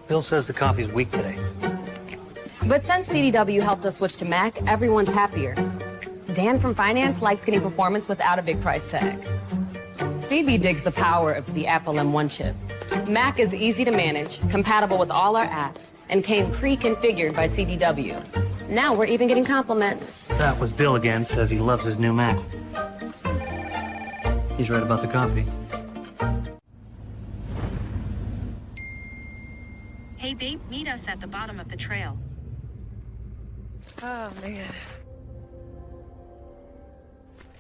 Bill says the coffee's weak today. But since CDW helped us switch to Mac, everyone's happier. Dan from finance likes getting performance without a big price tag. Phoebe digs the power of the Apple M1 chip. Mac is easy to manage, compatible with all our apps, and came pre-configured by CDW. Now we're even getting compliments. That was Bill again, says he loves his new Mac. He's right about the coffee. Hey, babe, meet us at the bottom of the trail. Oh, man.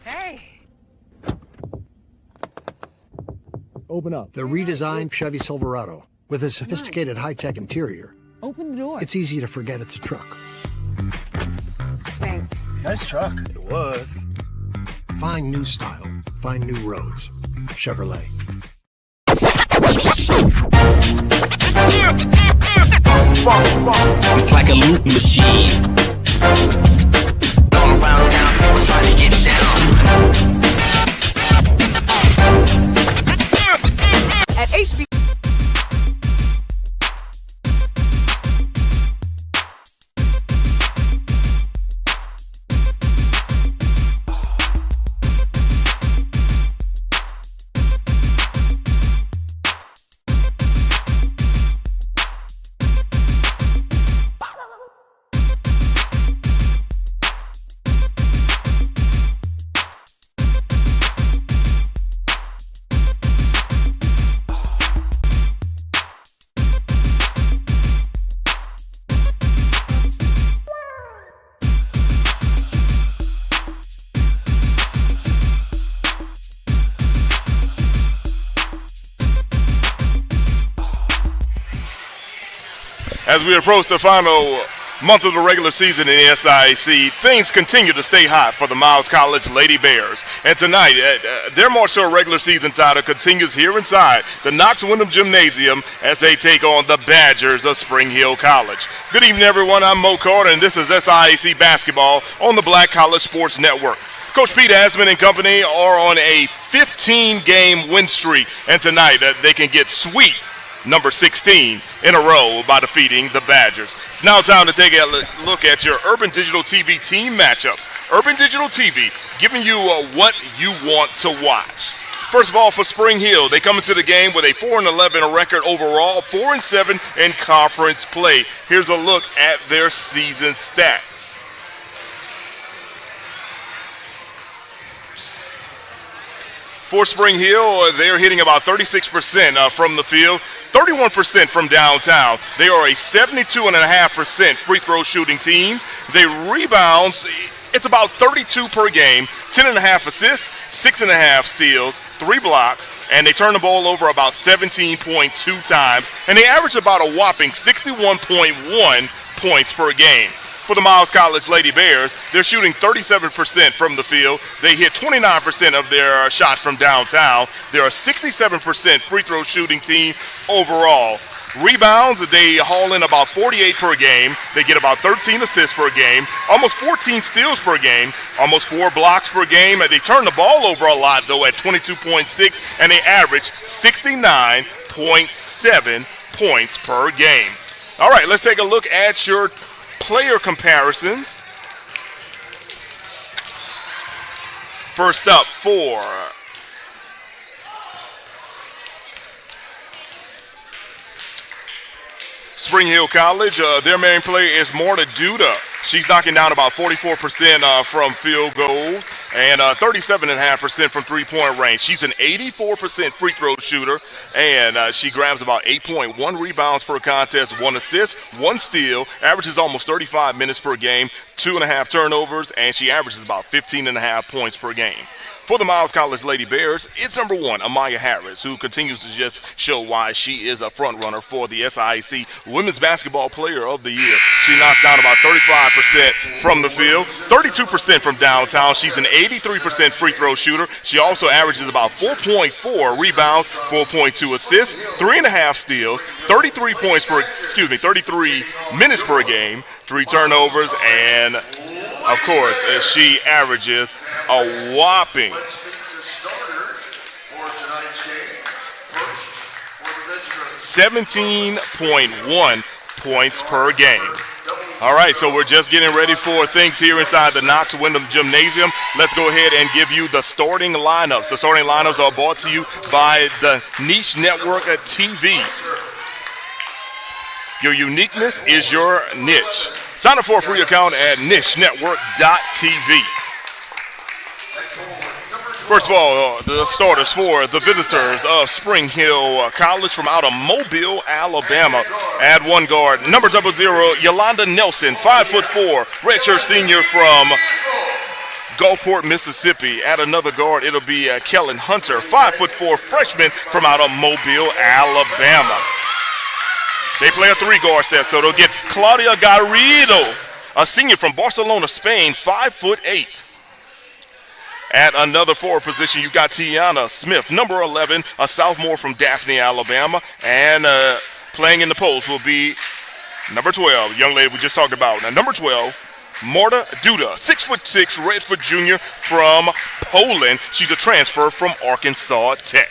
Hey. Open up. The redesigned Chevy Silverado. With a sophisticated high-tech interior, Open the door. it's easy to forget it's a truck. Thanks. Nice truck. It was. Find new style. Find new roads. Chevrolet. It's like a loop machine. Going around town, people trying to get down. At HB. As we approach the final month of the regular season in the SIAC, things continue to stay hot for the Miles College Lady Bears. And tonight, their march to a regular season title continues here inside the Knox Wyndham Gymnasium as they take on the Badgers of Spring Hill College. Good evening, everyone. I'm Mo Carter, and this is SIAC basketball on the Black College Sports Network. Coach Pete Asman and company are on a 15-game win streak, and tonight they can get sweet number 16 in a row by defeating the Badgers. It's now time to take a look at your Urban Digital TV team matchups. Urban Digital TV giving you what you want to watch. First of all, for Spring Hill, they come into the game with a 4-11 record overall, 4-7 in conference play. Here's a look at their season stats. For Spring Hill, they're hitting about 36% from the field, 31% from downtown. They are a 72.5% free throw shooting team. They rebounds, it's about 32 per game, 10.5 assists, 6.5 steals, 3 blocks, and they turn the ball over about 17.2 times, and they average about a whopping 61.1 points per game. For the Miles College Lady Bears, they're shooting 37% from the field. They hit 29% of their shot from downtown. They're a 67% free throw shooting team overall. Rebounds, they haul in about 48 per game. They get about 13 assists per game, almost 14 steals per game, almost 4 blocks per game. And they turn the ball over a lot, though, at 22.6, and they average 69.7 points per game. All right, let's take a look at your player comparisons. First up for Spring Hill College, their main player is Marta Duda. She's knocking down about 44% from field goal and 37.5% from three-point range. She's an 84% free throw shooter, and she grabs about 8.1 rebounds per contest, 1 assist, 1 steal, averages almost 35 minutes per game, 2.5 turnovers, and she averages about 15.5 points per game. For the Miles College Lady Bears, it's number 1, Amaya Harris, who continues to just show why she is a front runner for the SIAC Women's Basketball Player of the Year. She knocks down about 35% from the field, 32% from downtown. She's an 83% free throw shooter. She also averages about 4.4 rebounds, 4.2 assists, 3.5 steals, 33 minutes per game, 3 turnovers, and of course, she averages a whopping 17.1 points per game. All right, so we're just getting ready for things here inside the Knox Wyndham Gymnasium. Let's go ahead and give you the starting lineups. The starting lineups are brought to you by the Niche Network TV. Your uniqueness is your niche. Sign up for a free account at nichenetwork.tv. First of all, the starters for the visitors of Spring Hill College from out of Mobile, Alabama. Add one guard, number 00, Yolanda Nelson, 5'4", redshirt senior from Gulfport, Mississippi. Add another guard, it'll be Kellen Hunter, 5'4", freshman from out of Mobile, Alabama. They play a three-guard set, so they'll get Claudia Garrido, a senior from Barcelona, Spain, 5'8". At another forward position, you got Tiana Smith, number 11, a sophomore from Daphne, Alabama. And playing in the post will be number 12, young lady we just talked about. Now, number 12, Marta Duda, 6'6", redfoot junior from Poland. She's a transfer from Arkansas Tech.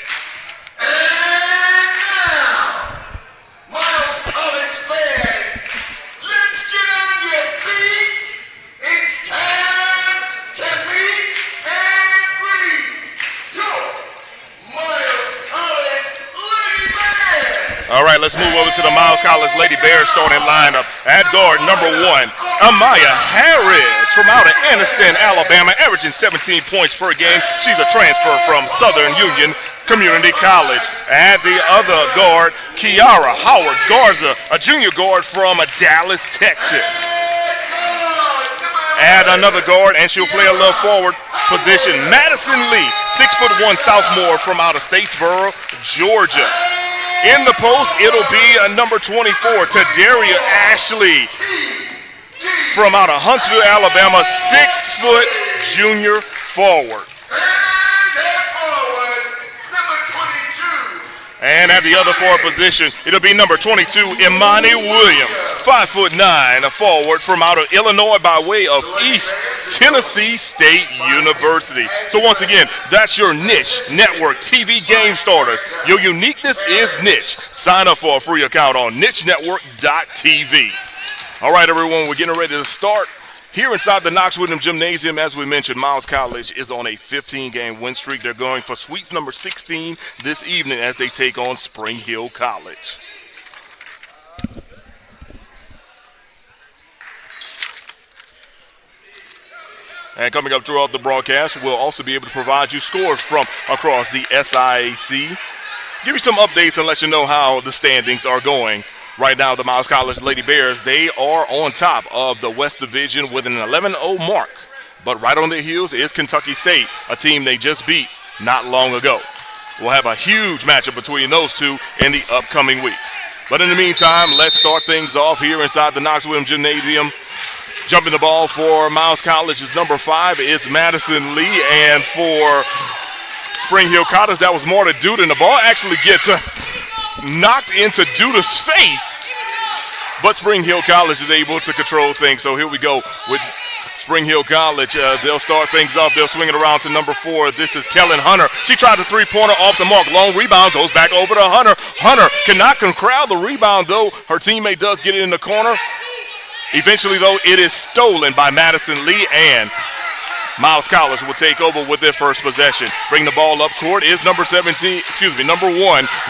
Miles College fans, let's get on your feet. It's time to meet and greet your Miles College Lady Bears. All right, let's move over to the Miles College Lady Bears starting lineup. At guard, number 1, Amaya Harris from out of Anniston, Alabama, averaging 17 points per game. She's a transfer from Southern Union Community College. At the other guard, Kiara Howard Garza, a junior guard from Dallas, Texas. Add another guard, and she'll play a little forward position, Madison Lee, 6'1", sophomore from out of Statesboro, Georgia. In the post, it'll be a number 24, Tadaria Ashley from out of Huntsville, Alabama, 6-foot junior forward. And at the other forward position, it'll be number 22, Imani Williams, 5'9", a forward from out of Illinois by way of East Tennessee State University. So once again, that's your Niche Network TV game starters. Your uniqueness is niche. Sign up for a free account on nichenetwork.tv. All right, everyone, we're getting ready to start. Here inside the Knox Wyndham Gymnasium, as we mentioned, Miles College is on a 15-game win streak. They're going for sweeps number 16 this evening as they take on Spring Hill College. And coming up throughout the broadcast, we'll also be able to provide you scores from across the SIAC. Give you some updates and let you know how the standings are going. Right now, the Miles College Lady Bears, they are on top of the West Division with an 11-0 mark. But right on their heels is Kentucky State, a team they just beat not long ago. We'll have a huge matchup between those two in the upcoming weeks. But in the meantime, let's start things off here inside the Knox Wyndham Gymnasium. Jumping the ball for Miles College is number 5. It's Madison Lee. And for Spring Hill College, that was Marta Duda. And the ball actually gets knocked into Duda's face, but Spring Hill College is able to control things. So here we go with Spring Hill College. They'll start things up. They'll swing it around to number 4. This is Kellen Hunter. She tried the three-pointer off the mark. Long rebound goes back over to Hunter. Hunter cannot corral the rebound, though. Her teammate does get it in the corner. Eventually, though, it is stolen by Madison Lee, and Miles College will take over with their first possession. Bring the ball up court is number 1.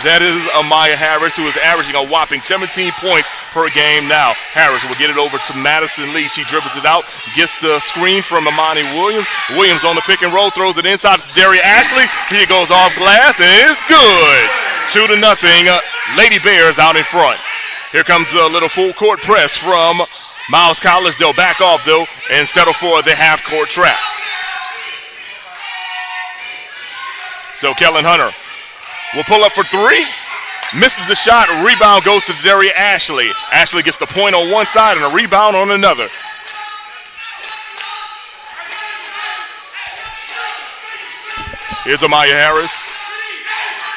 That is Amaya Harris, who is averaging a whopping 17 points per game now. Harris will get it over to Madison Lee. She dribbles it out, gets the screen from Imani Williams. Williams on the pick and roll, throws it inside to Daria Ashley. He goes off glass, and it's good. 2-0. Lady Bears out in front. Here comes a little full court press from Miles College. They'll back off, though, and settle for the half-court trap. So Kellen Hunter will pull up for 3. Misses the shot. Rebound goes to Daria Ashley. Ashley gets the point on one side and a rebound on another. Here's Amaya Harris.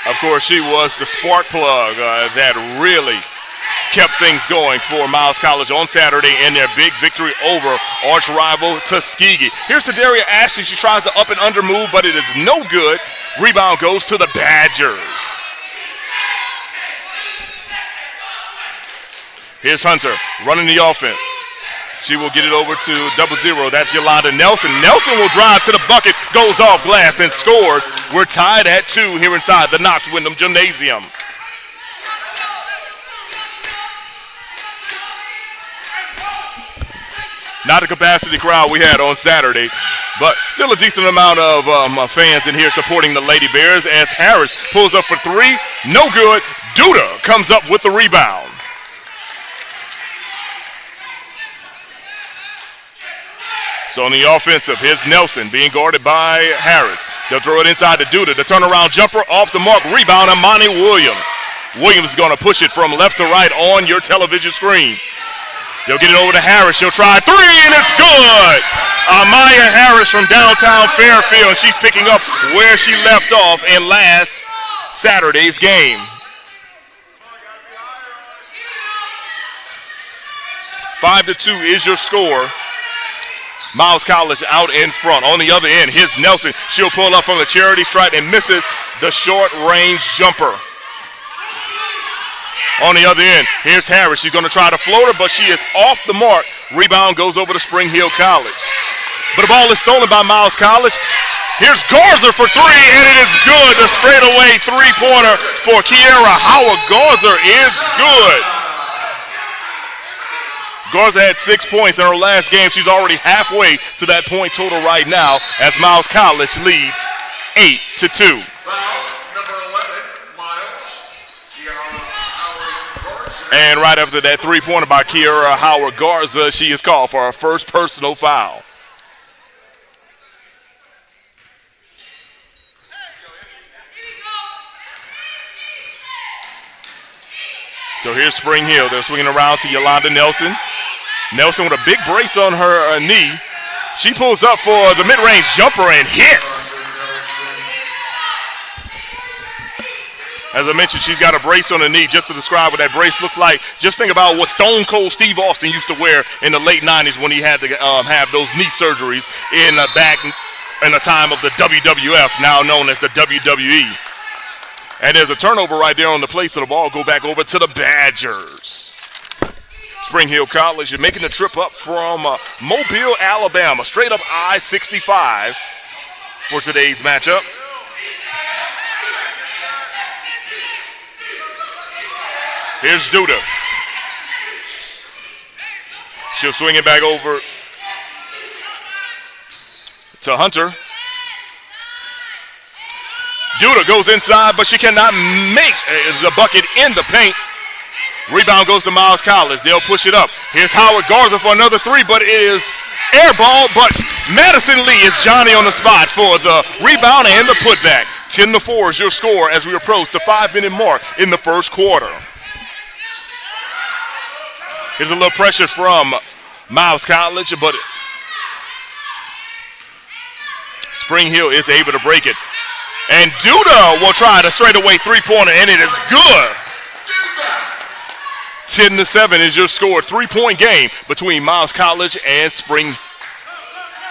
Of course, she was the spark plug that really kept things going for Miles College on Saturday in their big victory over arch rival Tuskegee. Here's to Daria Ashley. She tries to up and under move, but it is no good. Rebound goes to the Badgers. Here's Hunter running the offense. She will get it over to 0-0. That's Yolanda Nelson. Nelson will drive to the bucket, goes off glass, and scores. We're tied at 2 here inside the Knox Windham Gymnasium. Not the capacity crowd we had on Saturday, but still a decent amount of fans in here supporting the Lady Bears as Harris pulls up for 3. No good. Duda comes up with the rebound. So on the offensive, here's Nelson being guarded by Harris. They'll throw it inside to Duda. The turnaround jumper off the mark. Rebound, Amani Williams. Williams is going to push it from left to right on your television screen. They'll get it over to Harris. She'll try 3, and it's good. Amaya Harris from downtown Fairfield. She's picking up where she left off in last Saturday's game. 5-2 is your score. Miles College out in front. On the other end, here's Nelson. She'll pull up from the charity stripe and misses the short-range jumper. On the other end, here's Harris. She's going to try to float her, but she is off the mark. Rebound goes over to Spring Hill College. But the ball is stolen by Miles College. Here's Garza for 3, and it is good. The straightaway three-pointer for Kiera Howard. Garza is good. Garza had 6 points in her last game. She's already halfway to that point total right now as Miles College leads 8-2. And right after that three-pointer by Kiera Howard Garza, she is called for her first personal foul. So here's Spring Hill. They're swinging around to Yolanda Nelson. Nelson with a big brace on her knee. She pulls up for the mid-range jumper and hits. As I mentioned, she's got a brace on her knee. Just to describe what that brace looks like, just think about what Stone Cold Steve Austin used to wear in the late 90s when he had to have those knee surgeries back in the time of the WWF, now known as the WWE. And there's a turnover right there on the play, so the ball go back over to the Badgers. Spring Hill College is making the trip up from Mobile, Alabama, straight up I-65 for today's matchup. Here's Duda. She'll swing it back over to Hunter. Duda goes inside, but she cannot make the bucket in the paint. Rebound goes to Miles College. They'll push it up. Here's Howard Garza for another 3, but it is air ball. But Madison Lee is Johnny on the spot for the rebound and the putback. 10-4 is your score as we approach the 5-minute mark in the first quarter. Here's a little pressure from Miles College, but Spring Hill is able to break it. And Duda will try the straightaway three-pointer, and it is good. 10-7 is your score. 3-point game between Miles College and Spring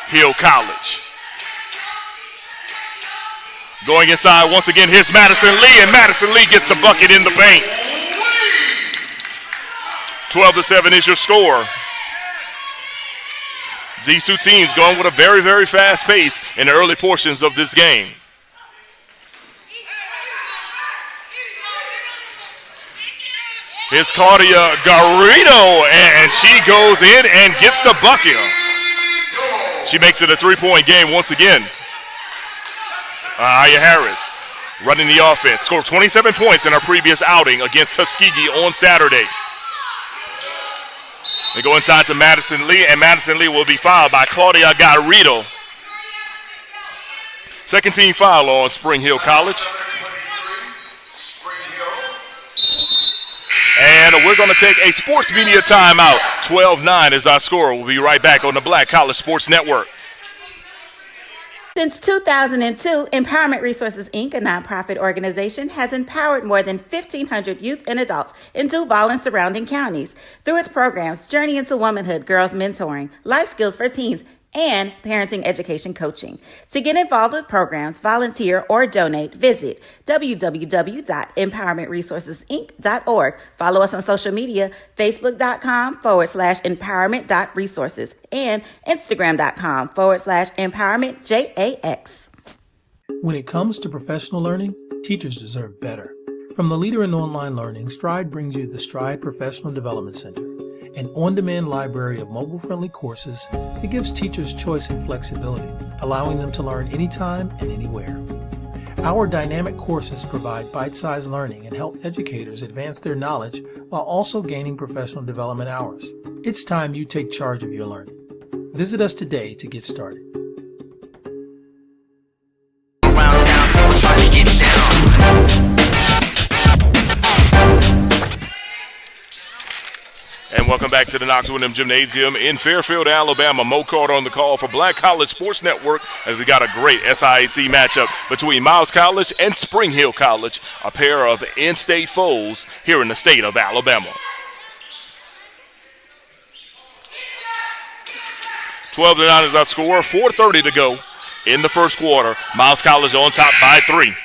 Hill College. Going inside once again, here's Madison Lee, and Madison Lee gets the bucket in the paint. 12-7 is your score. These two teams going with a very, very fast pace in the early portions of this game. Here's Claudia Garrido, and she goes in and gets the bucket. She makes it a 3-point game once again. Aya Harris running the offense. Scored 27 points in her previous outing against Tuskegee on Saturday. They go inside to Madison Lee, and Madison Lee will be fouled by Claudia Garrido. Second team foul on Spring Hill College. And we're going to take a sports media timeout. 12-9 is our score. We'll be right back on the Black College Sports Network. Since 2002, Empowerment Resources, Inc., a nonprofit organization, has empowered more than 1,500 youth and adults in Duval and surrounding counties. Through its programs, Journey into Womanhood, Girls Mentoring, Life Skills for Teens, and parenting education coaching. To get involved with programs, volunteer, or donate, visit www.empowermentresourcesinc.org. Follow us on social media, facebook.com/empowerment.resources and instagram.com/empowermentjax. When it comes to professional learning, teachers deserve better. From the leader in online learning, Stride brings you the Stride Professional Development Center, an on-demand library of mobile-friendly courses that gives teachers choice and flexibility, allowing them to learn anytime and anywhere. Our dynamic courses provide bite-sized learning and help educators advance their knowledge while also gaining professional development hours. It's time you take charge of your learning. Visit us today to get started. Around town, trying to get down. And welcome back to the Knox Wyndham Gymnasium in Fairfield, Alabama. Mo Carter on the call for Black College Sports Network as we got a great SIAC matchup between Miles College and Spring Hill College, a pair of in-state foes here in the state of Alabama. 12-9 is our score, 4:30 to go in the first quarter. Miles College on top by 3.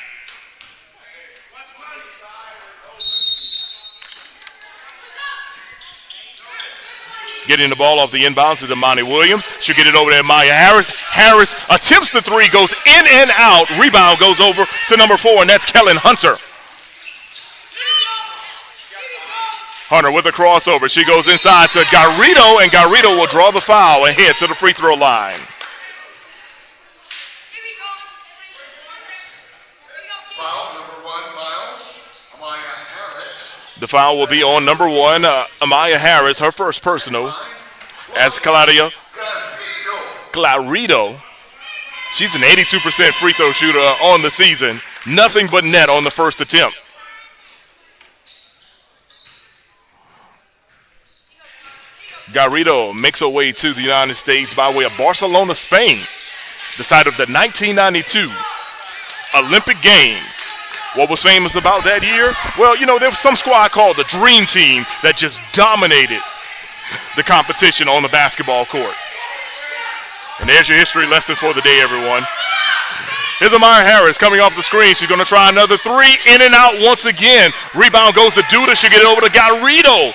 Getting the ball off the inbounds is Imani Williams. She'll get it over there, Maya Harris. Harris attempts the three, goes in and out. Rebound goes over to number 4, and that's Kellen Hunter. Hunter with a crossover. She goes inside to Garrido, and Garrido will draw the foul and head to the free throw line. Foul number 1, Miles. Amaya Harris. The foul will be on number 1, Amaya Harris, her first personal, as Claudia Garrido. She's an 82% free throw shooter on the season. Nothing but net on the first attempt. Garrido makes her way to the United States by way of Barcelona, Spain, the site of the 1992 Olympic Games. What was famous about that year? Well, you know, there was some squad called the Dream Team that just dominated the competition on the basketball court. And there's your history lesson for the day, everyone. Here's Amaya Harris coming off the screen. She's going to try another three. In and out once again. Rebound goes to Duda. She'll get it over to Garrido.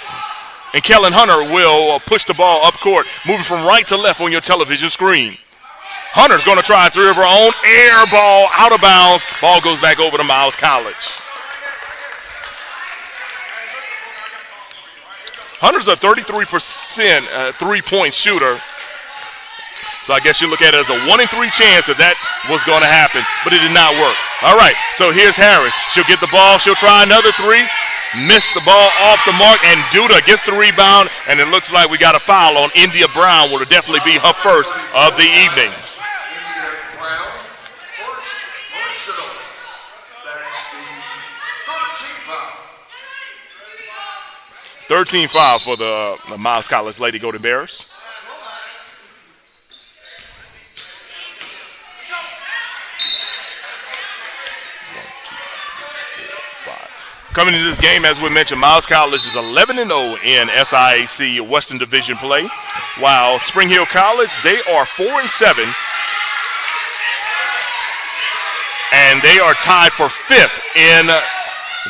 And Kellen Hunter will push the ball up court, moving from right to left on your television screen. Hunter's going to try a three of her own. Air ball out of bounds. Ball goes back over to Miles College. Hunter's a 33% three-point shooter. So I guess you look at it as a 1 in 3 chance that was going to happen, but it did not work. All right, so here's Harris. She'll get the ball. She'll try another three. Missed the ball off the mark, and Duda gets the rebound, and it looks like we got a foul on India Brown. Will definitely be her first of the evening. India Brown, first personal. That's the 13th foul. 13 foul for the Miles College Lady Golden Bears. Coming into this game, as we mentioned, Miles College is 11-0 in SIAC Western Division play, while Spring Hill College, they are 4-7, and they are tied for 5th in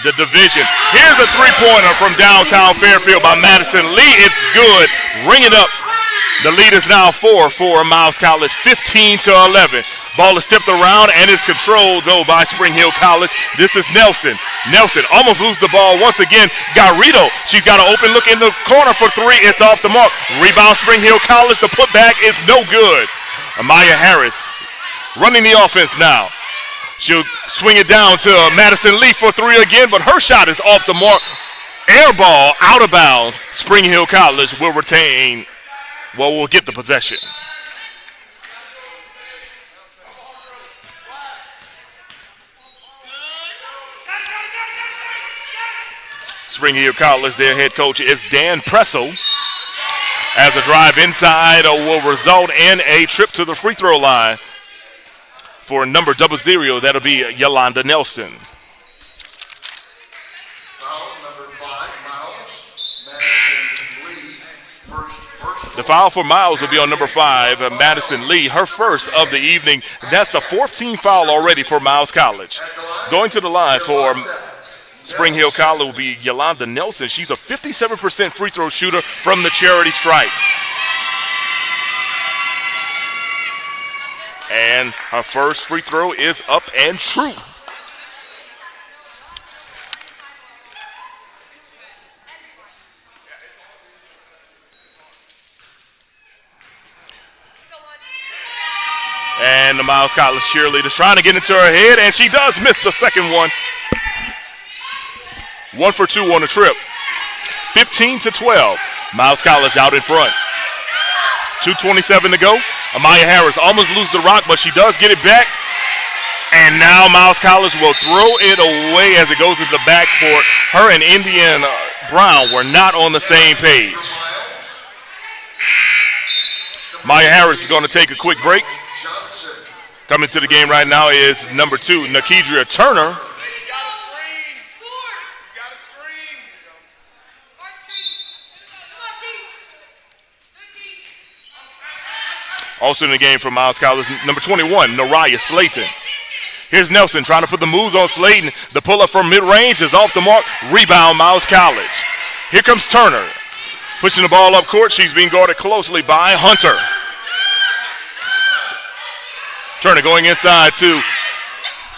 the division. Here's a three-pointer from downtown Fairfield by Madison Lee. It's good. Ring it up. The lead is now 4 for Miles College, 15-11. Ball is tipped around and is controlled, though, by Spring Hill College. This is Nelson. Nelson almost loses the ball once again. Garrido, she's got an open look in the corner for three. It's off the mark. Rebound Spring Hill College. The putback is no good. Amaya Harris running the offense now. She'll swing it down to Madison Lee for three again, but her shot is off the mark. Air ball out of bounds. Spring Hill College will retain, well, we'll get the possession. Spring Hill College, their head coach is Dan Presso. As a drive inside will result in a trip to the free throw line for number 00. That'll be Yolanda Nelson. Foul number 5, Miles. Madison Lee, first The foul for Miles will be on number 5, Madison Lee, her first of the evening. That's the 14th foul already for Miles College. Going to the line for Spring Hill College will be Yolanda Nelson. She's a 57% free throw shooter from the charity stripe. And her first free throw is up and true. And the Miles College cheerleader trying to get into her head, and she does miss the second one. 1 for 2 on the trip. 15-12. Miles College out in front. 2:27 to go. Amaya Harris almost loses the rock, but she does get it back. And now Miles College will throw it away as it goes into the backcourt. Her and Indian Brown were not on the same page. Maya Harris is going to take a quick break. Coming to the game right now is number 2, Nakedria Turner. Also in the game for Miles College, number 21, Nariah Slayton. Here's Nelson trying to put the moves on Slayton. The pull-up from mid-range is off the mark. Rebound, Miles College. Here comes Turner. Pushing the ball up court. She's being guarded closely by Hunter. Turner going inside to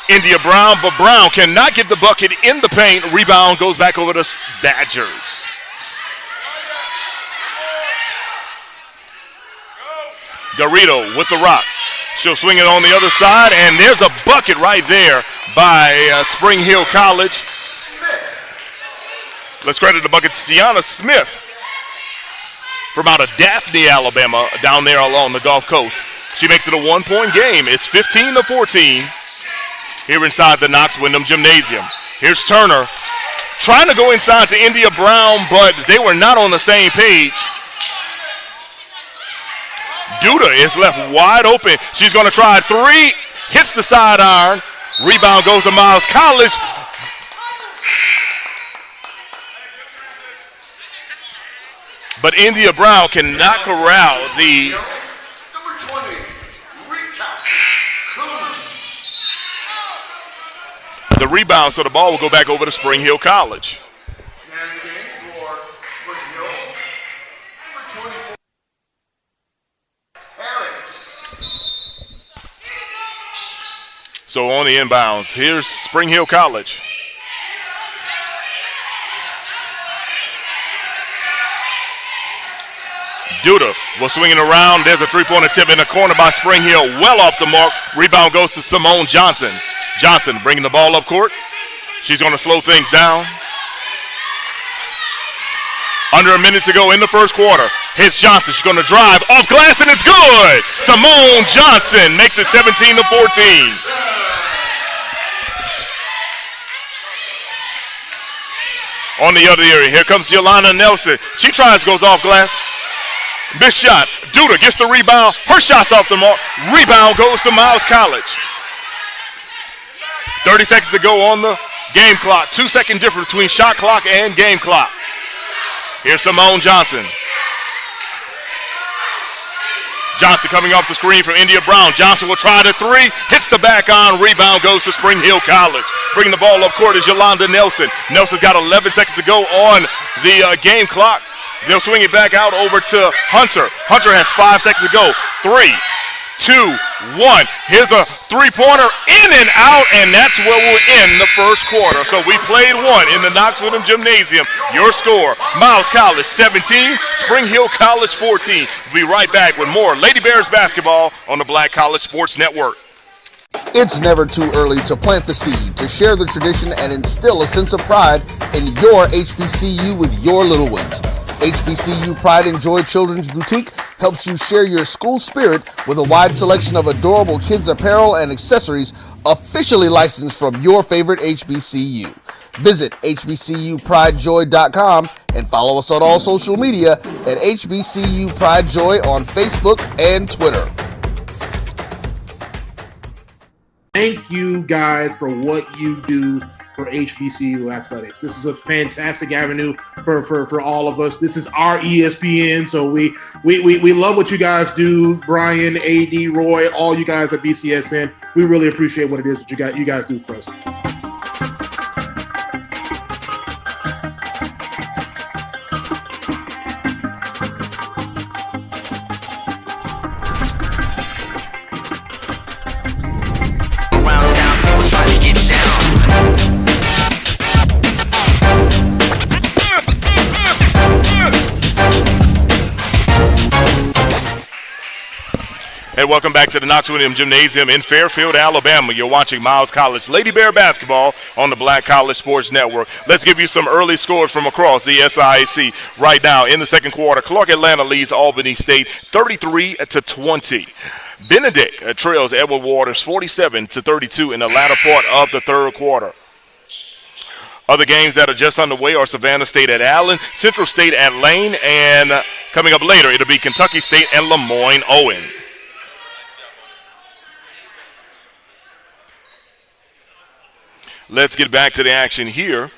India Brown, but Brown cannot get the bucket in the paint. Rebound goes back over to Badgers. Garrido with the rock. She'll swing it on the other side, and there's a bucket right there by Spring Hill College. Let's credit the bucket to Tiana Smith from out of Daphne, Alabama, down there along the Gulf Coast. She makes it a 1-point game. It's 15-14 here inside the Knox Wyndham Gymnasium. Here's Turner trying to go inside to India Brown, but they were not on the same page. Duda is left wide open. She's going to try 3. Hits the side iron. Rebound goes to Miles College. But India Brown cannot corral the Number 20, Rita Coon. the rebound, so the ball will go back over to Spring Hill College. And the game for Spring Hill, number 24, Harris. So on the inbounds, here's Spring Hill College. Duda was swinging around. There's a three-point attempt in the corner by Spring Hill. Well off the mark. Rebound goes to Simone Johnson. Johnson bringing the ball up court. She's going to slow things down. Under a minute to go in the first quarter. Hits Johnson. She's going to drive off glass, and it's good. Simone Johnson makes it 17-14. On the other area, here comes Yolanda Nelson. She tries, goes off glass. Missed shot. Duda gets the rebound. Her shot's off the mark. Rebound goes to Miles College. 30 seconds to go on the game clock. 2-second difference between shot clock and game clock. Here's Simone Johnson. Johnson coming off the screen from India Brown. Johnson will try the 3. Hits the back on. Rebound goes to Spring Hill College. Bringing the ball up court is Yolanda Nelson. Nelson's got 11 seconds to go on the game clock. They'll swing it back out over to Hunter. Hunter has 5 seconds to go. 3, 2, 1. Here's a three-pointer in and out, and that's where we'll end the first quarter. So we played one in the Knox Wyndham Gymnasium. Your score, Miles College 17, Spring Hill College 14. We'll be right back with more Lady Bears basketball on the Black College Sports Network. It's never too early to plant the seed, to share the tradition, and instill a sense of pride in your HBCU with your little ones. HBCU Pride and Joy Children's Boutique helps you share your school spirit with a wide selection of adorable kids apparel and accessories officially licensed from your favorite HBCU. Visit hbcupridejoy.com and follow us on all social media at HBCU Pride Joy on Facebook and Twitter. Thank you guys for what you do for HBCU athletics. This is a fantastic avenue for all of us. This is our ESPN, so we love what you guys do. Brian, AD, Roy, all you guys at BCSN. We really appreciate what it is that you guys do for us. Hey, welcome back to the Knox Williams Gymnasium in Fairfield, Alabama. You're watching Miles College Lady Bear basketball on the Black College Sports Network. Let's give you some early scores from across the SIAC right now. In the second quarter, Clark Atlanta leads Albany State 33-20. Benedict trails Edward Waters 47-32 in the latter part of the third quarter. Other games that are just underway are Savannah State at Allen, Central State at Lane, and coming up later, it'll be Kentucky State and Lemoyne-Owen. Let's get back to the action here.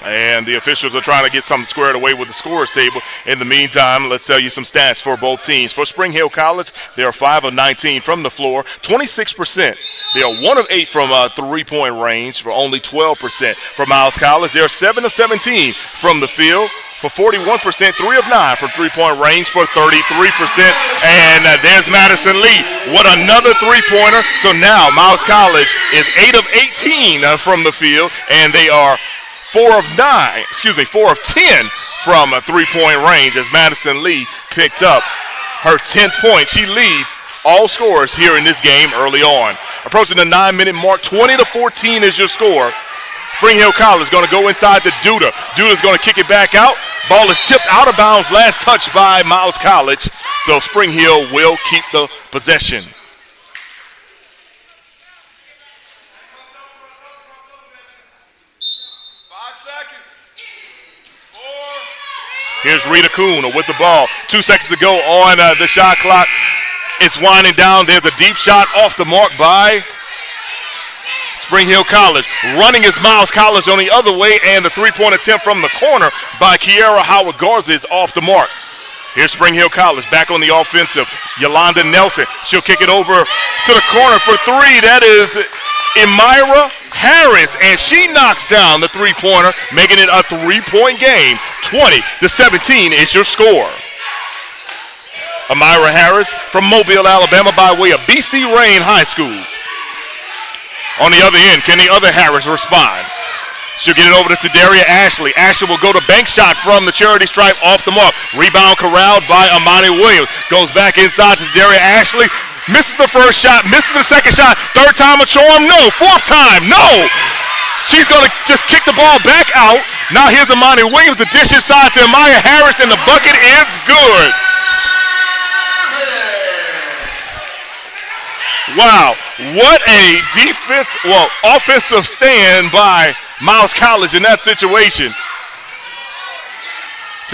And the officials are trying to get something squared away with the scorers table. In the meantime, let's tell you some stats for both teams. For Spring Hill College, they are 5 of 19 from the floor, 26%. They are 1 of 8 from three-point range for only 12%. For Miles College, they are 7 of 17 from the field for 41%, 3 of 9 from three-point range for 33%. And there's Madison Lee. What another three-pointer. So now Miles College is 8 of 18 from the field, and they are 4 of 10 from a three-point range as Madison Lee picked up her 10th point. She leads all scorers here in this game early on. Approaching the 9-minute mark, 20-14 is your score. Spring Hill College going to go inside to Duda. Duda's going to kick it back out. Ball is tipped out of bounds, last touch by Miles College. So Spring Hill will keep the possession. Here's Rita Kuhn with the ball. 2 seconds to go on the shot clock. It's winding down. There's a deep shot off the mark by Spring Hill College. Running is Miles College on the other way, and the three-point attempt from the corner by Kiara Howard Garza is off the mark. Here's Spring Hill College back on the offensive. Yolanda Nelson. She'll kick it over to the corner for three. That is Emira Harris, and she knocks down the three-pointer, making it a three-point game. 20-17 is your score. Emira Harris from Mobile, Alabama by way of BC Rain High School. On the other end, can the other Harris respond? She'll get it over to Daria Ashley. Ashley will go to bank shot from the charity stripe off the mark. Rebound corralled by Amani Williams. Goes back inside to Daria Ashley. Misses the first shot, misses the second shot. Third time a charm, no. Fourth time, no. She's going to just kick the ball back out. Now here's Amani Williams. The dish inside to Amaya Harris, and the bucket is good. Wow, what a offensive stand by Miles College in that situation.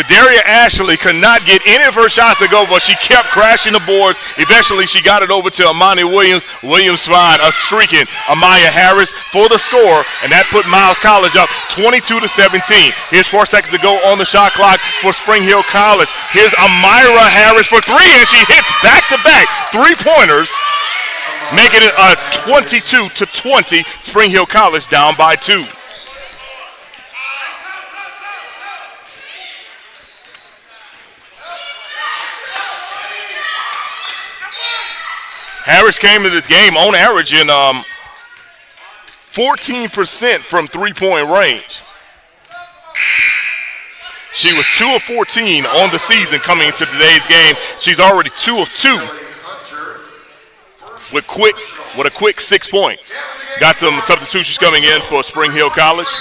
Daria Ashley could not get any of her shots to go, but she kept crashing the boards. Eventually, she got it over to Amani Williams. Williams find a streaking Amaya Harris for the score, and that put Miles College up 22-17. Here's 4 seconds to go on the shot clock for Spring Hill College. Here's Amira Harris for three, and she hits back-to-back three-pointers, making it a 22-20. Spring Hill College down by 2. Harris came to this game on average in 14% from three-point range. She was 2 of 14 on the season coming into today's game. She's already 2 of 2 with a quick 6 points. Got some substitutions coming in for Spring Hill College.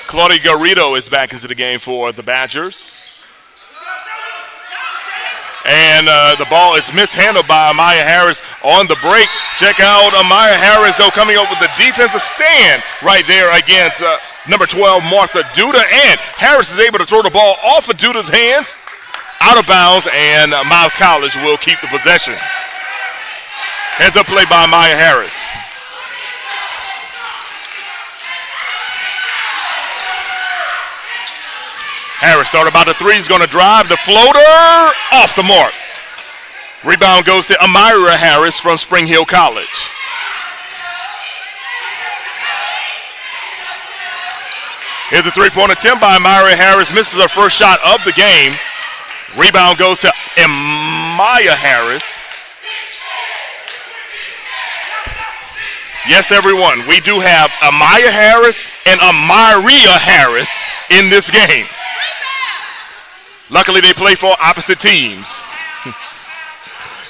Claudia Garrido is back into the game for the Badgers. And the ball is mishandled by Amaya Harris on the break. Check out Amaya Harris, though, coming up with a defensive stand right there against number 12, Martha Duda. And Harris is able to throw the ball off of Duda's hands out of bounds, and Miles College will keep the possession. Heads up play by Maya Harris. Harris started about the three. He's going to drive the floater off the mark. Rebound goes to Amira Harris from Spring Hill College. Here's a three-point attempt by Amira Harris. Misses her first shot of the game. Rebound goes to Amaya Harris. Yes, everyone, we do have Amaya Harris and Amira Harris in this game. Luckily, they play for opposite teams.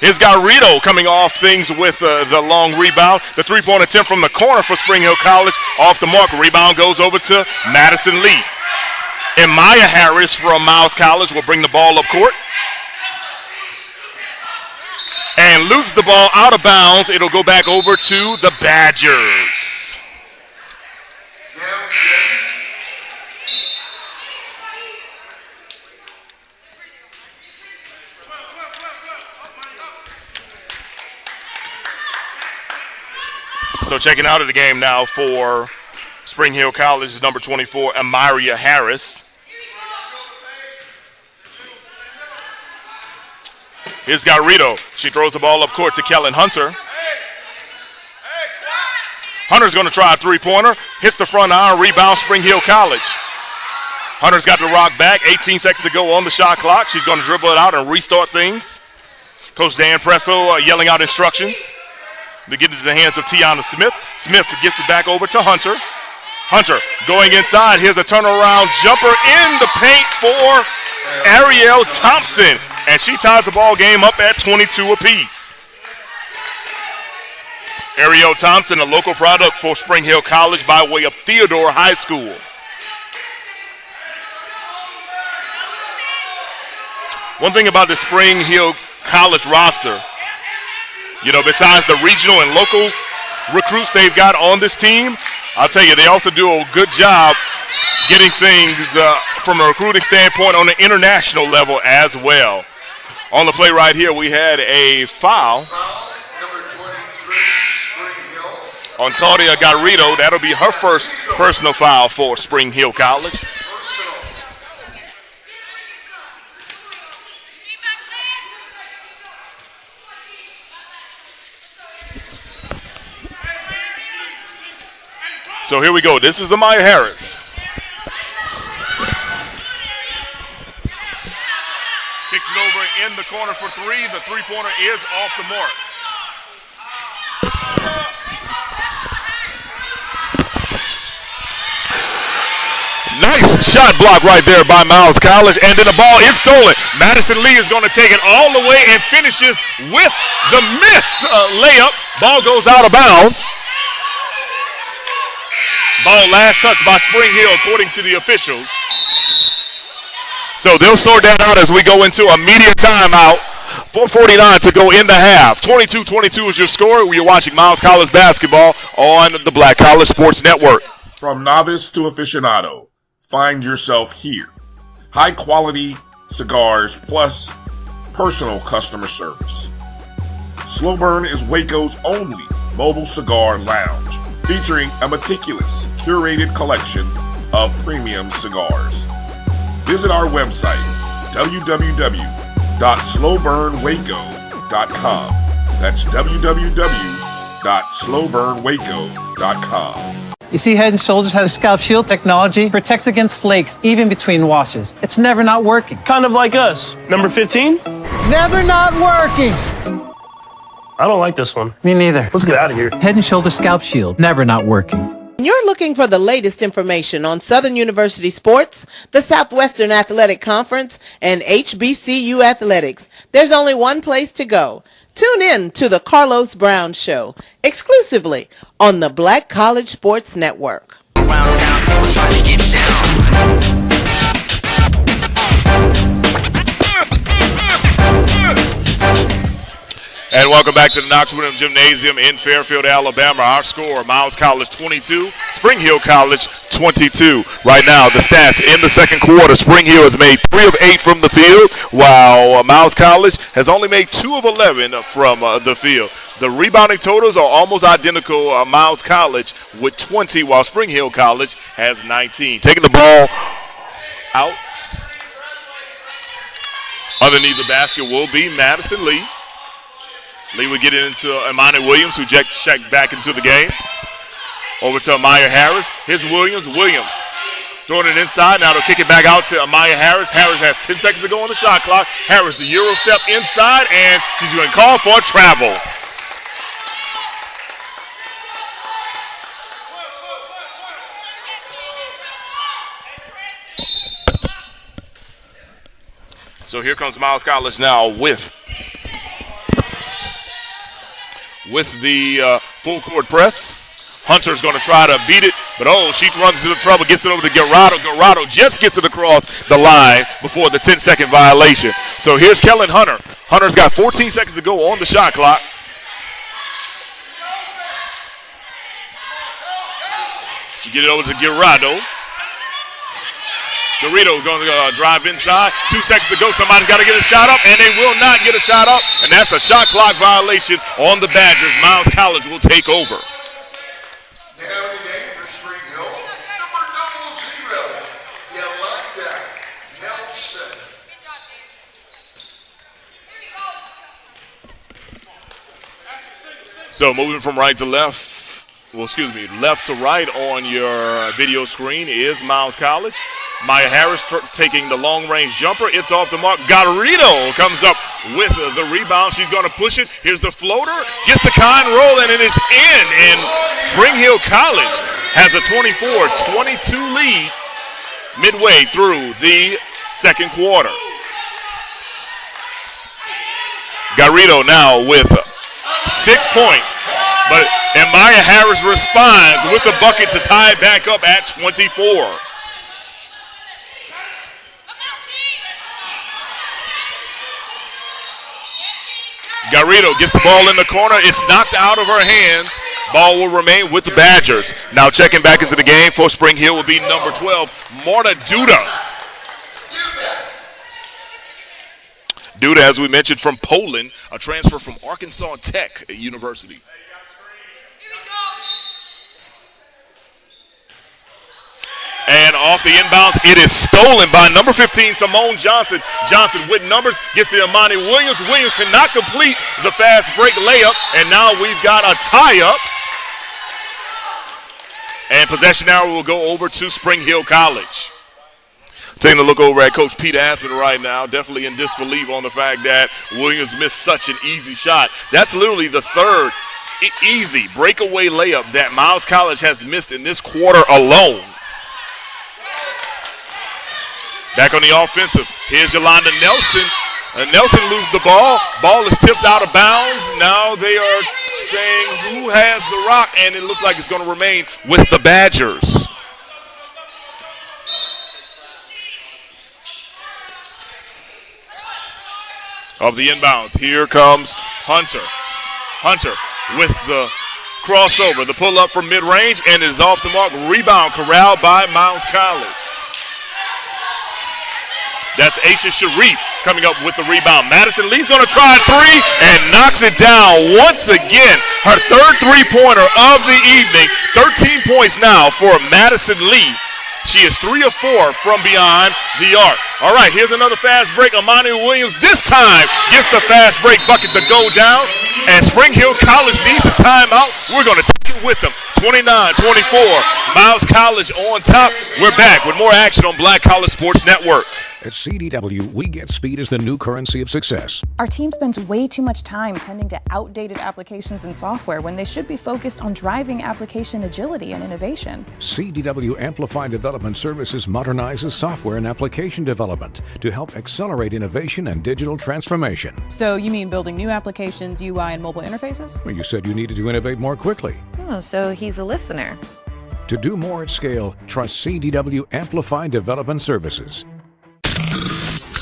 Here's Garrido coming off things with the long rebound. The three-point attempt from the corner for Spring Hill College. Off the mark, rebound goes over to Madison Lee. And Maya Harris from Miles College will bring the ball up court. And loses the ball out of bounds. It'll go back over to the Badgers. So checking out of the game now for Spring Hill College is number 24, Amira Harris. Here's Garrido. She throws the ball up court to Kellen Hunter. Hunter's going to try a three-pointer. Hits the front iron. Rebound, Spring Hill College. Hunter's got the rock back. 18 seconds to go on the shot clock. She's going to dribble it out and restart things. Coach Dan Presso yelling out instructions to get into the hands of Tiana Smith. Smith gets it back over to Hunter. Hunter going inside. Here's a turnaround jumper in the paint for Ariel Thompson. And she ties the ball game up at 22 apiece. Ariel Thompson, a local product for Spring Hill College by way of Theodore High School. One thing about the Spring Hill College roster, you know, besides the regional and local recruits they've got on this team, I'll tell you, they also do a good job getting things from a recruiting standpoint on the international level as well. On the play right here, we had a foul Number 23, Spring Hill. on Claudia Garrido. That'll be her first personal foul for Spring Hill College. So here we go. This is Amaya Harris. Kicks it over in the corner for three. The three-pointer is off the mark. Nice shot block right there by Miles College. And then the ball is stolen. Madison Lee is going to take it all the way and finishes with the missed layup. Ball goes out of bounds. Ball last touched by Spring Hill according to the officials. So they'll sort that out as we go into a media timeout. 4:49 to go in the half. 22-22 is your score. You're watching Miles College basketball on the Black College Sports Network. From novice to aficionado, find yourself here. High quality cigars plus personal customer service. Slow Burn is Waco's only mobile cigar lounge, featuring a meticulous, curated collection of premium cigars. Visit our website, www.slowburnwaco.com. That's www.slowburnwaco.com. You see, Head & Shoulders has a scalp shield technology, protects against flakes even between washes. It's never not working. Kind of like us. Number 15? Never not working. I don't like this one. Me neither. Let's get out of here. Head & Shoulders scalp shield, never not working. You're looking for the latest information on Southern University sports, the Southwestern Athletic Conference, and HBCU athletics. There's only one place to go. Tune in to the Carlos Brown Show, exclusively on the Black College Sports Network. And welcome back to the Knox Williams Gymnasium in Fairfield, Alabama. Our score, Miles College 22, Spring Hill College 22. Right now, the stats in the second quarter, Spring Hill has made 3 of 8 from the field, while Miles College has only made 2 of 11 from the field. The rebounding totals are almost identical. Miles College with 20, while Spring Hill College has 19. Taking the ball out underneath the basket will be Madison Lee. Lee would get it into Imani Williams, who checked back into the game. Over to Amaya Harris. Here's Williams. Williams throwing it inside. Now they'll kick it back out to Amaya Harris. Harris has 10 seconds to go on the shot clock. Harris, the Euro step inside, and she's going to call for a travel. So here comes Miles College now with the full court press. Hunter's going to try to beat it, but she runs into trouble, gets it over to Garado. Garado just gets it across the line before the 10-second violation. So here's Kellen Hunter. Hunter's got 14 seconds to go on the shot clock. She get it over to Garado. Dorito going to drive inside. 2 seconds to go. Somebody's got to get a shot up, and they will not get a shot up. And that's a shot clock violation on the Badgers. Miles College will take over. Now in the game for Spring Hill, number 00, Yolanda Nelson. So moving from right to left, left to right on your video screen is Miles College. Maya Harris taking the long-range jumper. It's off the mark. Garrido comes up with the rebound. She's going to push it. Here's the floater. Gets the kind roll, and it is in. And Spring Hill College has a 24-22 lead midway through the second quarter. Garrido now with 6 points. And Maya Harris responds with the bucket to tie it back up at 24. Garrido gets the ball in the corner. It's knocked out of her hands. Ball will remain with the Badgers. Now checking back into the game for Spring Hill will be number 12, Marta Duda. Duda, as we mentioned, from Poland, a transfer from Arkansas Tech University. And off the inbounds, it is stolen by number 15, Simone Johnson. Johnson with numbers, gets to Imani Williams. Williams cannot complete the fast break layup, and now we've got a tie-up. And possession now will go over to Spring Hill College. Taking a look over at Coach Pete Aspen right now, definitely in disbelief on the fact that Williams missed such an easy shot. That's literally the third easy breakaway layup that Miles College has missed in this quarter alone. Back on the offensive, here's Yolanda Nelson. Nelson loses the ball. Ball is tipped out of bounds. Now they are saying who has the rock, and it looks like it's going to remain with the Badgers. Of the inbounds, here comes Hunter. Hunter with the crossover, the pull-up from mid-range, and it is off the mark. Rebound corralled by Miles College. That's Aisha Sharif coming up with the rebound. Madison Lee's going to try a three and knocks it down once again. Her third three-pointer of the evening. 13 points now for Madison Lee. She is 3 of 4 from beyond the arc. All right, here's another fast break. Imani Williams this time gets the fast break bucket to go down. And Spring Hill College needs a timeout. We're going to take it with them. 29-24. Miles College on top. We're back with more action on Black College Sports Network. At CDW, we get speed as the new currency of success. Our team spends way too much time tending to outdated applications and software when they should be focused on driving application agility and innovation. CDW Amplify Development Services modernizes software and application development to help accelerate innovation and digital transformation. So you mean building new applications, UI, and mobile interfaces? Well, you said you needed to innovate more quickly. Oh, so he's a listener. To do more at scale, trust CDW Amplify Development Services.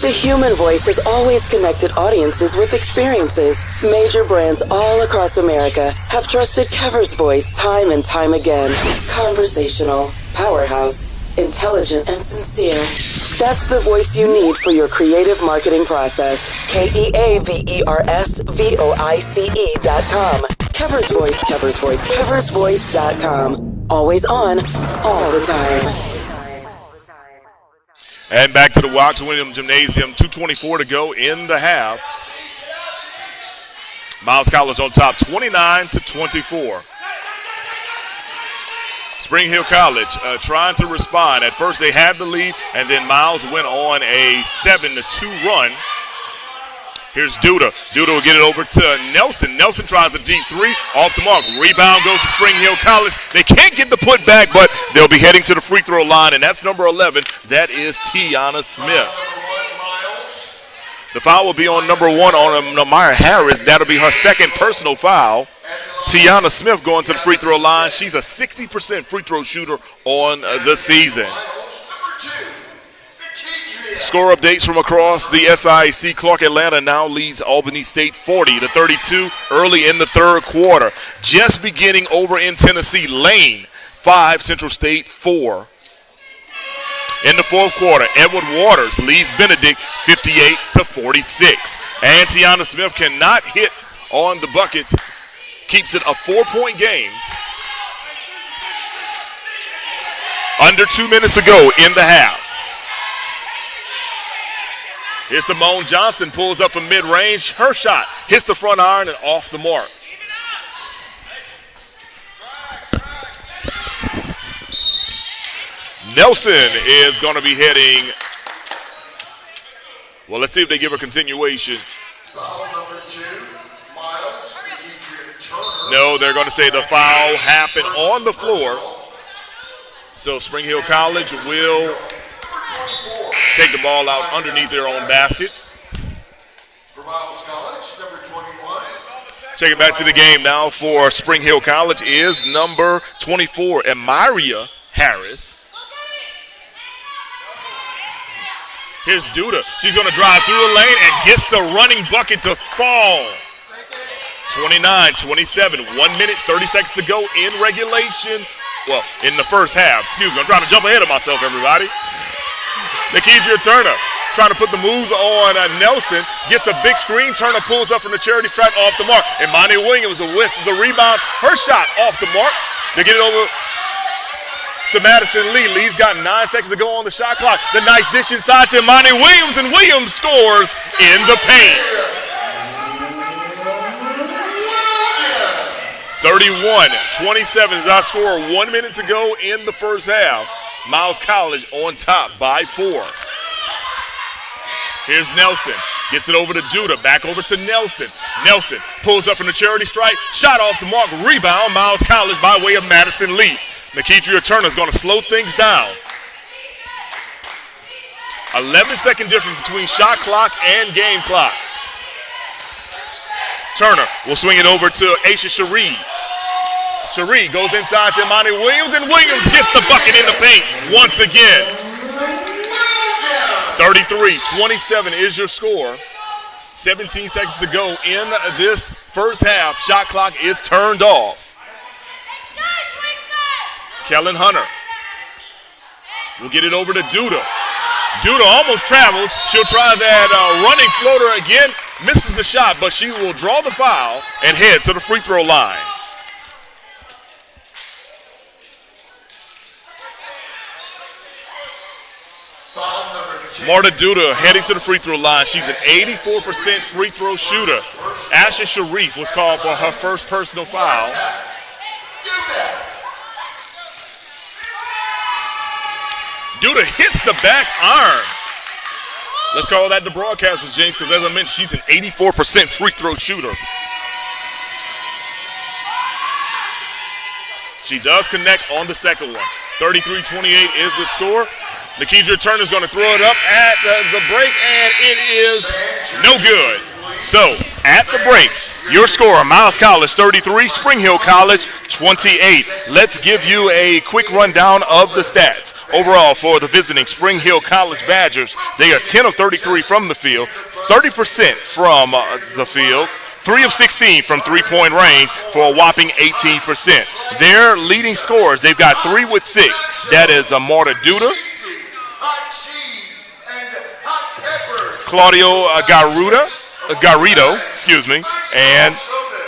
The human voice has always connected audiences with experiences. Major brands all across America have trusted Kever's voice time and time again. Conversational, powerhouse, intelligent, and sincere. That's the voice you need for your creative marketing process. KEAVERSVOICE.com. Kever's Voice, Kever's Voice, KeversVoice.com. Always on, all the time. And back to the Watts Wyndham Gymnasium, 2:24 to go in the half. Miles College on top, 29-24. Spring Hill College trying to respond. At first they had the lead, and then Miles went on a 7-2 run. Here's Duda. Duda will get it over to Nelson. Nelson tries a deep three. Off the mark. Rebound goes to Spring Hill College. They can't get the put back, but they'll be heading to the free throw line, and that's number 11. That is Tiana Smith. The foul will be on number 1 on Namaya Harris. That'll be her second personal foul. Tiana Smith going to the free throw line. She's a 60% free throw shooter on the season. Score updates from across the SIAC. Clark Atlanta now leads Albany State 40-32 early in the third quarter. Just beginning over in Tennessee, Lane 5, Central State 4. In the fourth quarter, Edward Waters leads Benedict 58-46. And Tiana Smith cannot hit on the buckets. Keeps it a 4-point game. Under 2 minutes to go in the half. Here's Simone Johnson, pulls up from mid-range. Her shot hits the front iron and off the mark. Nelson is going to be heading. Well, let's see if they give a continuation. Foul number 2, Miles Turner. No, they're going to say the foul happened on the floor. So Spring Hill College will take the ball out underneath their own basket. For Miles College, number 21. Take it back to the game now for Spring Hill College is number 24, Amiria Harris. Here's Duda. She's going to drive through the lane and gets the running bucket to fall. 29-27, 1 minute, 30 seconds to go in regulation. Well, in the first half. Excuse me, I'm trying to jump ahead of myself, everybody. Nikedria Turner trying to put the moves on Nelson. Gets a big screen. Turner pulls up from the charity stripe off the mark. Imani Williams with the rebound. Her shot off the mark. They get it over to Madison Lee. Lee's got 9 seconds to go on the shot clock. The nice dish inside to Imani Williams, and Williams scores in the paint. 31-27 is our score. 1 minute to go in the first half. Miles College on top by 4. Here's Nelson. Gets it over to Duda. Back over to Nelson. Nelson pulls up from the charity stripe. Shot off the mark. Rebound. Miles College by way of Madison Lee. Nikedria Turner is going to slow things down. 11-second difference between shot clock and game clock. Turner will swing it over to Aisha Cherie. Cherie goes inside to Imani Williams, and Williams gets the bucket in the paint once again. 33-27 is your score. 17 seconds to go in this first half. Shot clock is turned off. Kellen Hunter will get it over to Duda. Duda almost travels. She'll try that running floater again. Misses the shot, but she will draw the foul and head to the free throw line. Marta Duda heading to the free throw line. She's an 84% free throw shooter. Asha Sharif was called for her first personal foul. Duda hits the back iron. Let's call that the broadcaster's jinx, because as I mentioned, she's an 84% free throw shooter. She does connect on the second one. 33-28 is the score. Nikedria Turner is going to throw it up at the break, and it is no good. So, at the break, your score, Miles College 33, Spring Hill College 28. Let's give you a quick rundown of the stats. Overall, for the visiting Spring Hill College Badgers, they are 10 of 33 from the field, 30% from the field, 3 of 16 from three-point range for a whopping 18%. Their leading scorers, they've got 3 with 6. That is Marta Duda, Claudio Garrido, and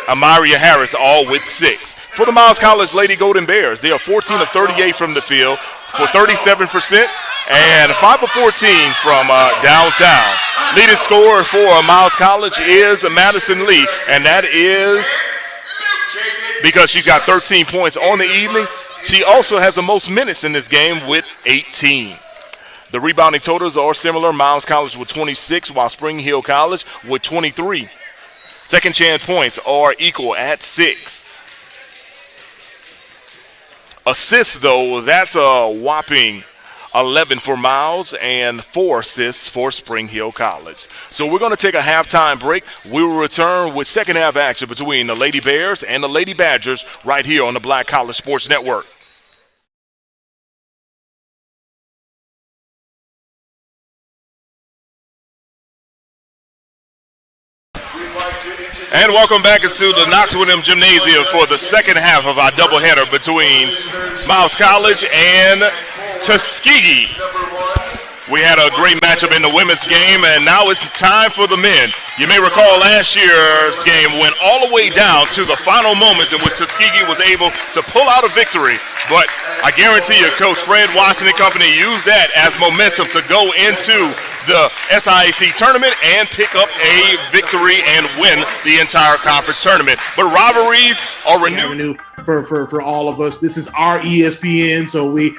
Amaria Harris, all with 6. For the Miles College Lady Golden Bears, they are 14 of 38 from the field for 37%, and 5 of 14 from downtown. Leading scorer for Miles College is Madison Lee, and that is because she's got 13 points on the evening. She also has the most minutes in this game with 18. The rebounding totals are similar. Miles College with 26, while Spring Hill College with 23. Second chance points are equal at 6. Assists, though, that's a whopping 11 for Miles and 4 assists for Spring Hill College. So we're going to take a halftime break. We will return with second half action between the Lady Bears and the Lady Badgers right here on the Black College Sports Network. And welcome back into the Knox Williams Gymnasium for the second half of our doubleheader between Miles College and Tuskegee. We had a great matchup in the women's game, and now it's time for the men. You may recall last year's game went all the way down to the final moments in which Tuskegee was able to pull out a victory. But I guarantee you, Coach Fred Watson and company used that as momentum to go into the SIAC tournament and pick up a victory and win the entire conference tournament. But rivalries are renewed. For all of us, this is our ESPN, so we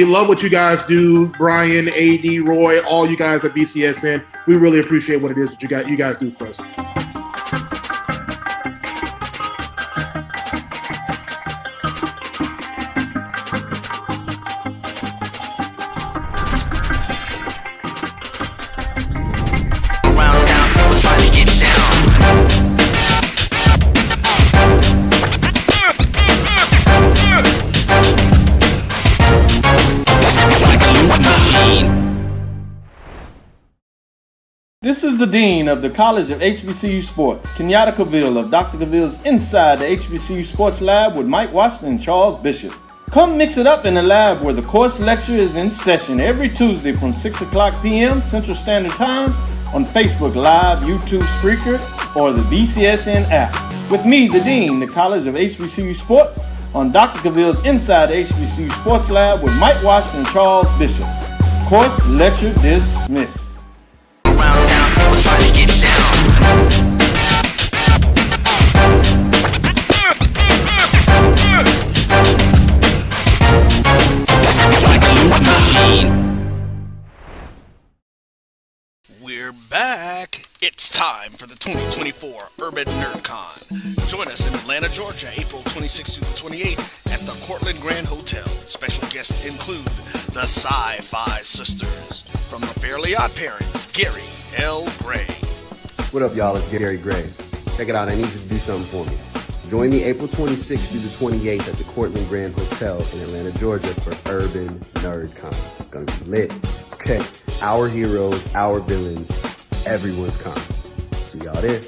love what you guys do. Brian, AD, Roy, all you guys at BCSN, we really appreciate what it is that you guys do for us. This is the Dean of the College of HBCU Sports, Kenyatta Cavill of Dr. Cavill's Inside the HBCU Sports Lab with Mike Washington and Charles Bishop. Come mix it up in the lab where the course lecture is in session every Tuesday from 6 o'clock p.m. Central Standard Time on Facebook Live, YouTube Spreaker, or the BCSN app. With me, the Dean, the College of HBCU Sports, on Dr. Cavill's Inside the HBCU Sports Lab with Mike Washington and Charles Bishop. Course lecture dismissed. Trying to get down. It's like a loop machine. We're back. It's time for the 2024 Urban NerdCon. Join us in Atlanta, Georgia, April 26th through the 28th at the Cortland Grand Hotel. Special guests include the Sci-Fi Sisters from the Fairly Odd Parents, Gary L. Gray. What up, y'all? It's Gary Gray. Check it out. I need you to do something for me. Join me April 26th through the 28th at the Cortland Grand Hotel in Atlanta, Georgia for Urban NerdCon. It's going to be lit. Okay. Our heroes, our villains, everyone's con. See y'all there.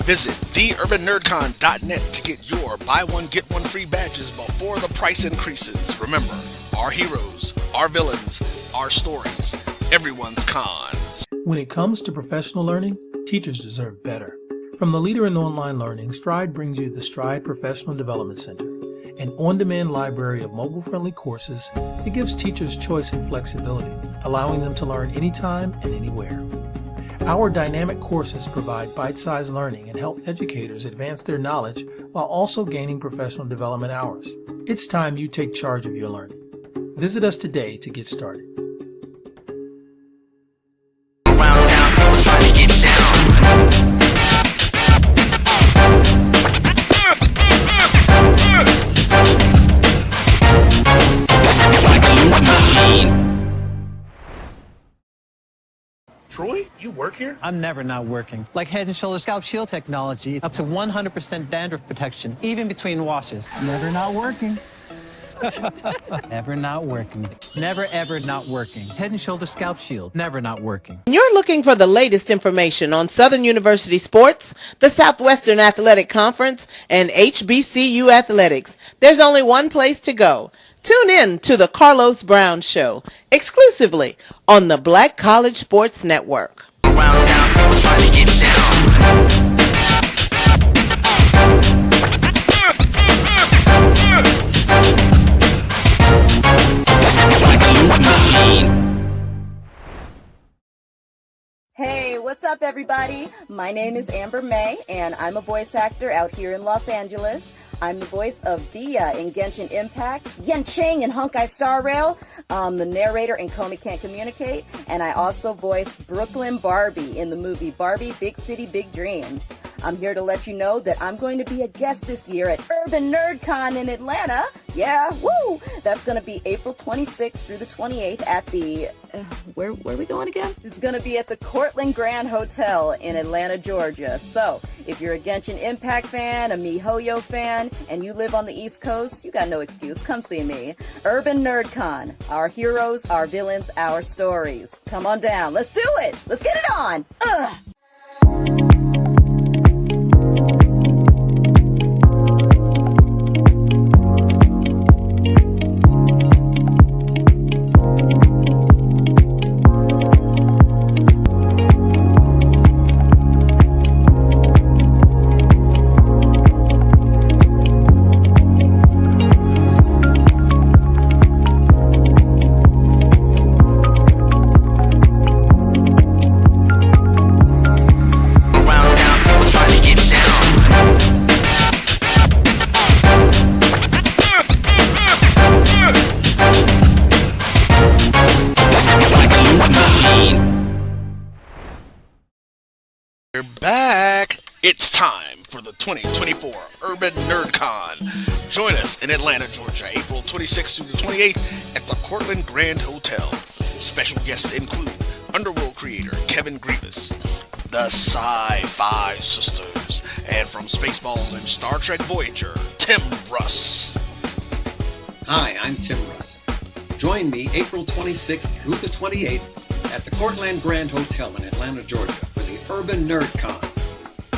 Visit theurbannerdcon.net to get your buy one, get one free badges before the price increases. Remember, our heroes, our villains, our stories, everyone's con. When it comes to professional learning, teachers deserve better. From the leader in online learning, Stride brings you the Stride Professional Development Center, an on-demand library of mobile-friendly courses that gives teachers choice and flexibility, allowing them to learn anytime and anywhere. Our dynamic courses provide bite-sized learning and help educators advance their knowledge while also gaining professional development hours. It's time you take charge of your learning. Visit us today to get started. Troy, you work here? I'm never not working. Like Head & Shoulders Scalp Shield technology, up to 100% dandruff protection, even between washes. Never not working. Never not working. Never ever not working. Head and Shoulder Scalp Shield. Never not working. You're looking for the latest information on Southern University sports, the Southwestern Athletic Conference, and HBCU athletics. There's only one place to go. Tune in to the Carlos Brown Show, exclusively on the Black College Sports Network. Around town, trying to get down. It's like a loop machine. Hey, what's up, everybody? My name is Amber May, and I'm a voice actor out here in Los Angeles. I'm the voice of Dia in Genshin Impact, Yen Chang in Honkai Star Rail, the narrator in Comey Can't Communicate, and I also voice Brooklyn Barbie in the movie Barbie Big City Big Dreams. I'm here to let you know that I'm going to be a guest this year at Urban NerdCon in Atlanta. Yeah, woo! That's going to be April 26th through the 28th at the... where are we going again? It's going to be at the Cortland Grand Hotel in Atlanta, Georgia. So, if you're a Genshin Impact fan, a MiHoYo fan, and you live on the East Coast, you got no excuse. Come see me. Urban NerdCon. Our heroes, our villains, our stories. Come on down. Let's do it. Let's get it on. Ugh. We're back. It's time for the 2024 Urban NerdCon. Join us in Atlanta, Georgia, April 26th through the 28th at the Cortland Grand Hotel. Special guests include Underworld creator Kevin Grievous, the Sci-Fi Sisters, and from Spaceballs and Star Trek Voyager, Tim Russ. Hi, I'm Tim Russ. Join me April 26th through the 28th at the Cortland Grand Hotel in Atlanta, Georgia for the Urban NerdCon.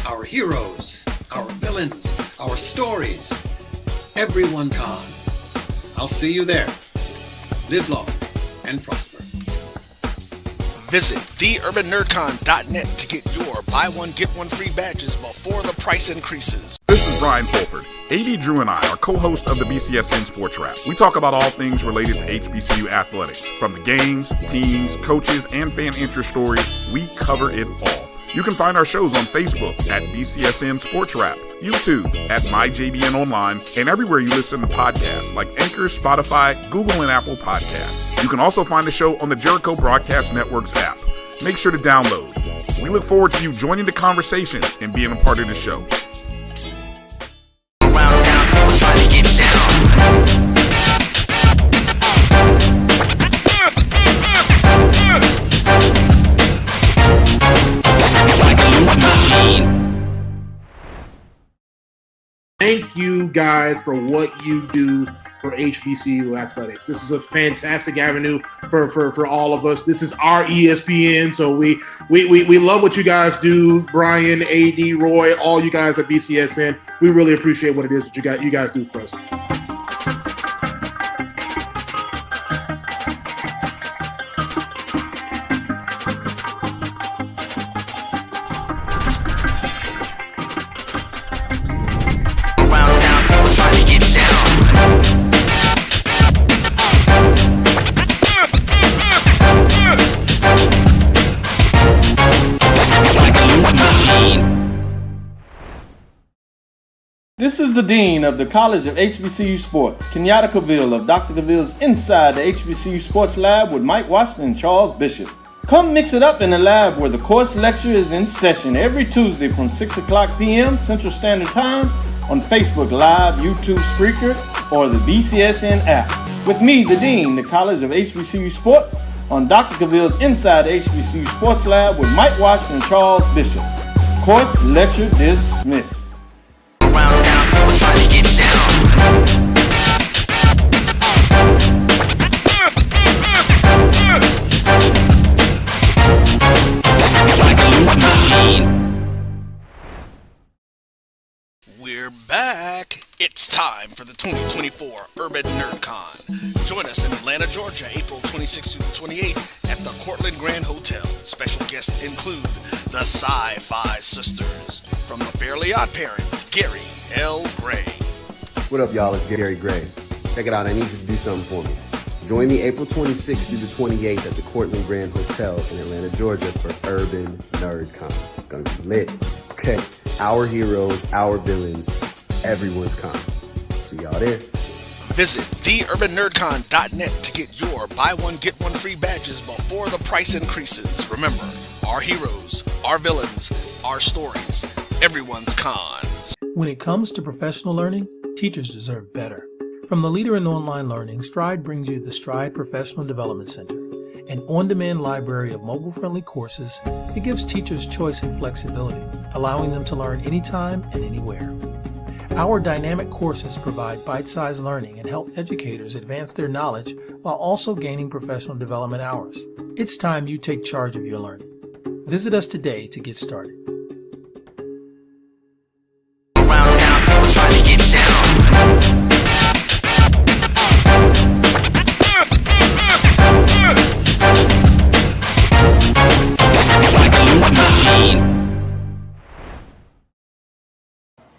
Our heroes, our villains, our stories. Everyone con. I'll see you there. Live long and prosper. Visit theurbannerdcon.net to get your buy one, get one free badges before the price increases. This is Brian Fulford. AD Drew and I are co-hosts of the BCSN Sports Wrap. We talk about all things related to HBCU athletics. From the games, teams, coaches, and fan interest stories, we cover it all. You can find our shows on Facebook at BCSN Sports Wrap, YouTube at MyJBN Online, and everywhere you listen to podcasts like Anchor, Spotify, Google, and Apple Podcasts. You can also find the show on the Jericho Broadcast Network's app. Make sure to download. We look forward to you joining the conversation and being a part of the show. Around town, trying to get down. It's like a loop machine. Thank you guys for what you do for HBCU athletics. This is a fantastic avenue for all of us. This is our ESPN, so we love what you guys do. Brian, AD, Roy, all you guys at BCSN. We really appreciate what it is that you guys do for us. This is the Dean of the College of HBCU Sports, Kenyatta Cavill of Dr. Cavill's Inside the HBCU Sports Lab with Mike Washington and Charles Bishop. Come mix it up in the lab where the course lecture is in session every Tuesday from 6 o'clock p.m. Central Standard Time on Facebook Live, YouTube Spreaker, or the BCSN app. With me, the Dean, the College of HBCU Sports, on Dr. Cavill's Inside the HBCU Sports Lab with Mike Washington and Charles Bishop. Course lecture dismissed. Around town, trying to get down. a loop machine. We're back. It's time for the 2024 Urban NerdCon. Join us in Atlanta, Georgia, April 26th through the 28th at the Cortland Grand Hotel. Special guests include the Sci-Fi Sisters from the Fairly Odd Parents, Gary L. Gray. What up, y'all? It's Gary Gray. Check it out. I need you to do something for me. Join me April 26th through the 28th at the Cortland Grand Hotel in Atlanta, Georgia for Urban NerdCon. It's going to be lit. Okay. Our heroes, our villains, everyone's con. See y'all there. Visit theurbannerdcon.net to get your buy one, get one free badges before the price increases. Remember, our heroes, our villains, our stories, everyone's con. When it comes to professional learning, teachers deserve better. From the leader in online learning, Stride brings you the Stride Professional Development Center, an on-demand library of mobile-friendly courses that gives teachers choice and flexibility, allowing them to learn anytime and anywhere. Our dynamic courses provide bite-sized learning and help educators advance their knowledge while also gaining professional development hours. It's time you take charge of your learning. Visit us today to get started. Around town, trying to get down.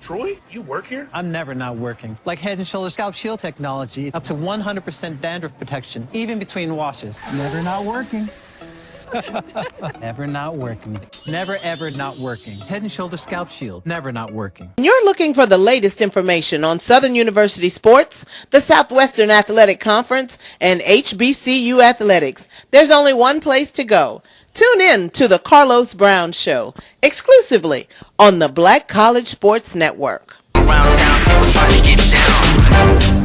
Troy, you work here? I'm never not working. Like Head and Shoulder Scalp Shield technology, up to 100% dandruff protection, even between washes. Never not working. Never not working. Never ever not working. Head and Shoulder Scalp Shield, never not working. You're looking for the latest information on Southern University sports, the Southwestern Athletic Conference, and HBCU athletics. There's only one place to go. Tune in to the Carlos Brown Show, exclusively on the Black College Sports Network. Around town, trying to get down.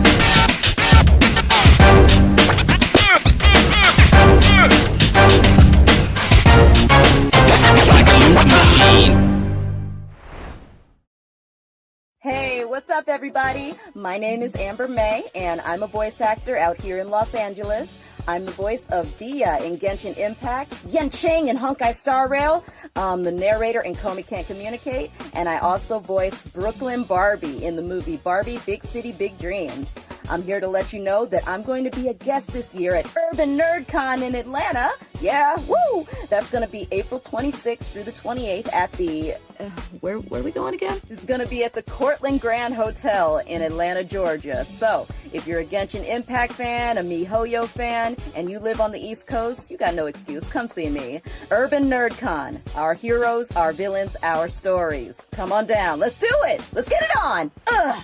Like a loop machine. Hey, what's up, everybody? My name is Amber May, and I'm a voice actor out here in Los Angeles. I'm the voice of Dia in Genshin Impact, Yancheng in Honkai Star Rail, the narrator in Comey Can't Communicate, and I also voice Brooklyn Barbie in the movie Barbie Big City Big Dreams. I'm here to let you know that I'm going to be a guest this year at Urban NerdCon in Atlanta. Yeah, woo! That's going to be April 26th through the 28th at the... where are we going again? It's going to be at the Cortland Grand Hotel in Atlanta, Georgia. So, if you're a Genshin Impact fan, a MiHoYo fan, and you live on the East Coast, you got no excuse. Come see me. Urban NerdCon. Our heroes, our villains, our stories. Come on down. Let's do it. Let's get it on. Ugh.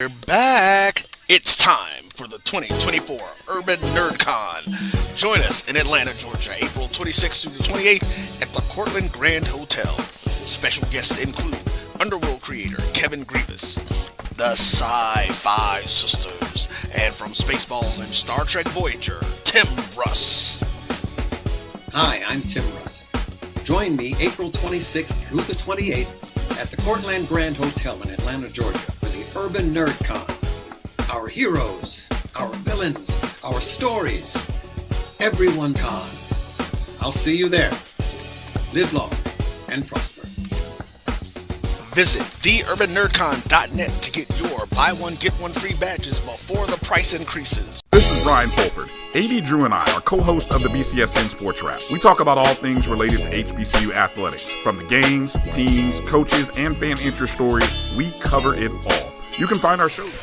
We're back. It's time for the 2024 Urban NerdCon. Join us in Atlanta, Georgia, April 26th through the 28th at the Cortland Grand Hotel. Special guests include Underworld creator Kevin Grievous, the Sci-Fi Sisters, and from Spaceballs and Star Trek Voyager, Tim Russ. Hi, I'm Tim Russ. Join me April 26th through the 28th at the Cortland Grand Hotel in Atlanta, Georgia for the Urban NerdCon. Our heroes, our villains, our stories, everyone con. I'll see you there. Live long and prosper. Visit theurbannerdcon.net to get your buy one, get one free badges before the price increases. This is Ryan Fulford. AD Drew and I are co-hosts of the BCSN Sports Wrap. We talk about all things related to HBCU athletics. From the games, teams, coaches, and fan interest stories, we cover it all. You can find our shows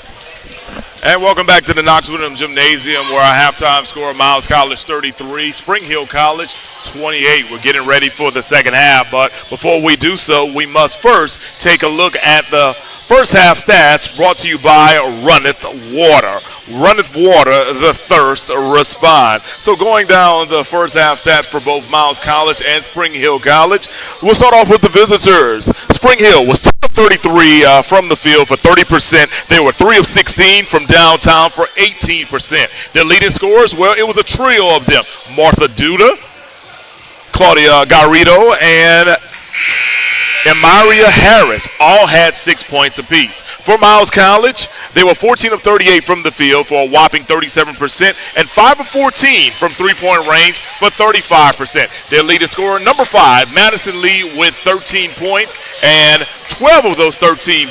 And welcome back to the Knox Woodham Gymnasium, where our halftime score, Miles College 33, Spring Hill College 28. We're getting ready for the second half, but before we do so, we must first take a look at the first half stats brought to you by Runneth Water. Runneth Water, the thirst respond. So going down the first half stats for both Miles College and Spring Hill College, we'll start off with the visitors. Spring Hill was 2 of 33 from the field for 30%. They were 3 of 16 from downtown for 18%. Their leading scorers, well, it was a trio of them. Martha Duda, Claudia Garrido, and Emaria Harris all had 6 points apiece. For Miles College, they were 14 of 38 from the field for a whopping 37% and 5 of 14 from three-point range for 35%. Their leading scorer, number 5, Madison Lee, with 13 points, and 9 of those 13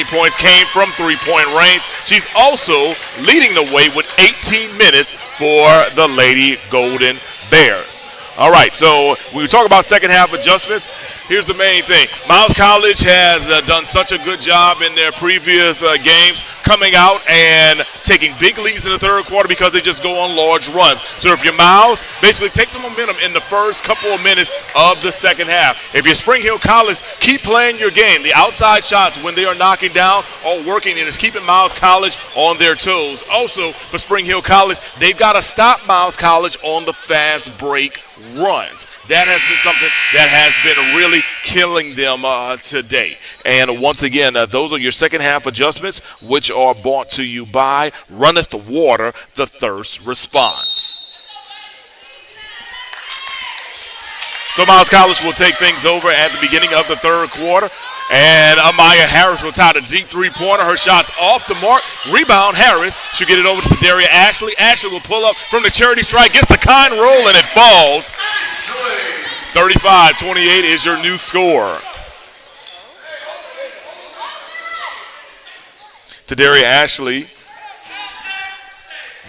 points came from three-point range. She's also leading the way with 18 minutes for the Lady Golden Bears. All right, so when we talk about second half adjustments, here's the main thing. Miles College has done such a good job in their previous games, coming out and taking big leads in the third quarter because they just go on large runs. So if you're Miles, basically take the momentum in the first couple of minutes of the second half. If you're Spring Hill College, keep playing your game. The outside shots, when they are knocking down, are working, and it's keeping Miles College on their toes. Also, for Spring Hill College, they've got to stop Miles College on the fast break runs. That has been something that has been really killing them today. And once again, those are your second half adjustments, which are brought to you by Runneth Water, the thirst response. So Miles College will take things over at the beginning of the third quarter. And Amaya Harris will tie the deep three-pointer. Her shot's off the mark. Rebound, Harris. She'll get it over to Daria Ashley. Ashley will pull up from the charity strike, gets the kind roll, and it falls. 35-28 is your new score. To Daria Ashley,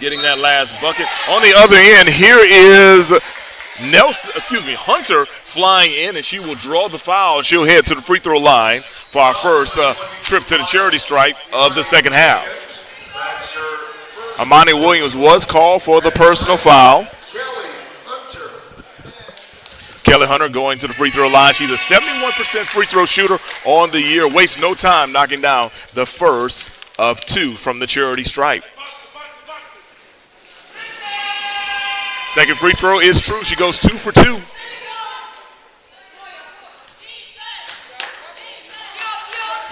getting that last bucket. On the other end, here is Hunter flying in, and she will draw the foul. She'll head to the free throw line for our first trip to the charity stripe of the second half. Amani Williams was called for the personal foul. Kelly Hunter going to the free throw line. She's a 71% free throw shooter on the year. Wastes no time knocking down the first of 2 from the charity stripe. Second free throw is true. She goes 2 for 2.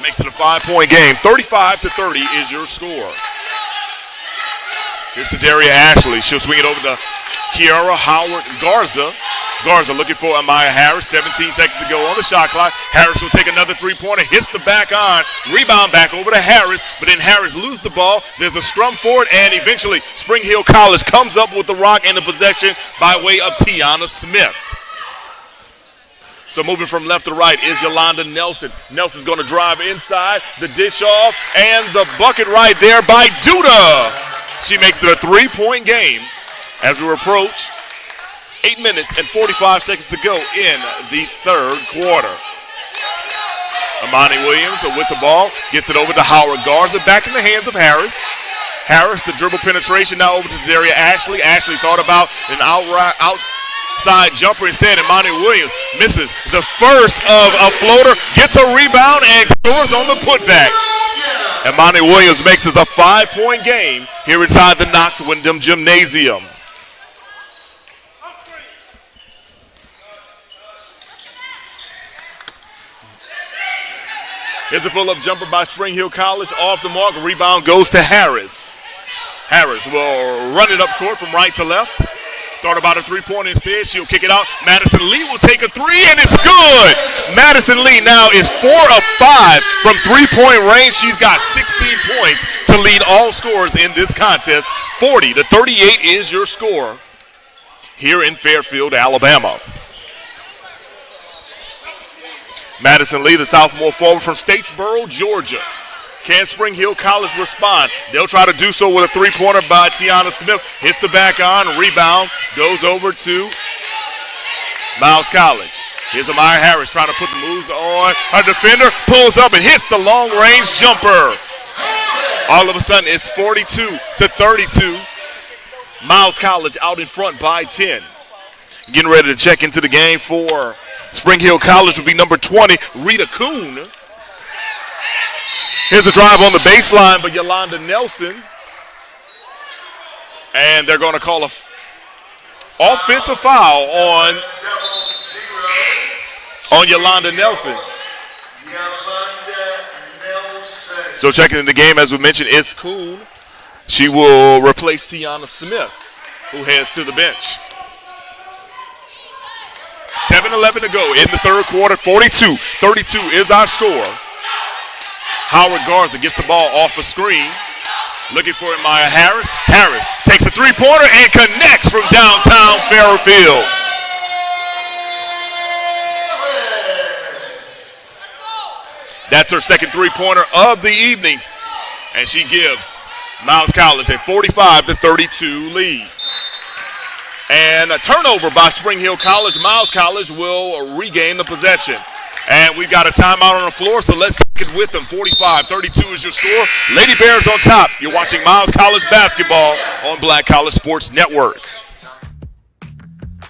Makes it a 5-point game. 35-30 is your score. Here's to Daria Ashley. She'll swing it over to Kiara Howard Garza. Garza looking for Amaya Harris. 17 seconds to go on the shot clock. Harris will take another three-pointer. Hits the back on. Rebound back over to Harris. But then Harris loses the ball. There's a scrum for it. And eventually Spring Hill College comes up with the rock and the possession by way of Tiana Smith. So moving from left to right is Yolanda Nelson. Nelson's going to drive inside. The dish off. And the bucket right there by Duda. She makes it a 3-point game as we approach 8 minutes and 45 seconds to go in the third quarter. Amani Williams with the ball, gets it over to Howard Garza, back in the hands of Harris. Harris, the dribble penetration now over to Daria Ashley. Ashley thought about an outside jumper instead. Amani Williams misses the first of a floater, gets a rebound, and scores on the putback. Amani Williams makes it a 5-point game here inside the Knox Windham Gymnasium. Here's a pull-up jumper by Spring Hill College. Off the mark. Rebound goes to Harris. Harris will run it up court from right to left. Thought about a three-pointer instead. She'll kick it out. Madison Lee will take a three, and it's good. Madison Lee now is 4 of 5 from three-point range. She's got 16 points to lead all scorers in this contest. 40-38 is your score here in Fairfield, Alabama. Madison Lee, the sophomore forward from Statesboro, Georgia. Can Spring Hill College respond? They'll try to do so with a three-pointer by Tiana Smith. Hits the back on, rebound, goes over to Miles College. Here's Amaya Harris trying to put the moves on. Her defender pulls up and hits the long-range jumper. All of a sudden, it's 42-32. Miles College out in front by 10. Getting ready to check into the game for Spring Hill College will be number 20, Rita Kuhn. Here's a drive on the baseline by Yolanda Nelson. And they're going to call a offensive foul on Yolanda Nelson. So checking in the game, as we mentioned, is Kuhn. She will replace Tiana Smith, who heads to the bench. 7:11 to go in the third quarter. 42-32 is our score. Howard Garza gets the ball off a screen. Looking for it, Maya Harris. Harris takes a three-pointer and connects from downtown Fairfield. That's her second three-pointer of the evening. And she gives Miles College a 45-32 lead. And a turnover by Spring Hill College. Miles College will regain the possession. And we've got a timeout on the floor, so let's take it with them. 45-32 is your score. Lady Bears on top. You're watching Miles College basketball on Black College Sports Network.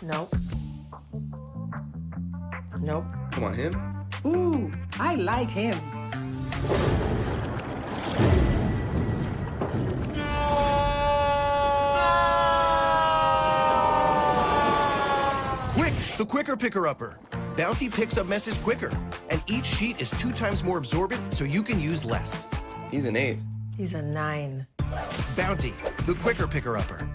Nope. Nope. Come on, him. Ooh, I like him. Quick, the quicker picker-upper. Bounty picks up messes quicker, and each sheet is 2 times more absorbent, so you can use less. He's an 8. He's a 9. Bounty, the quicker picker-upper.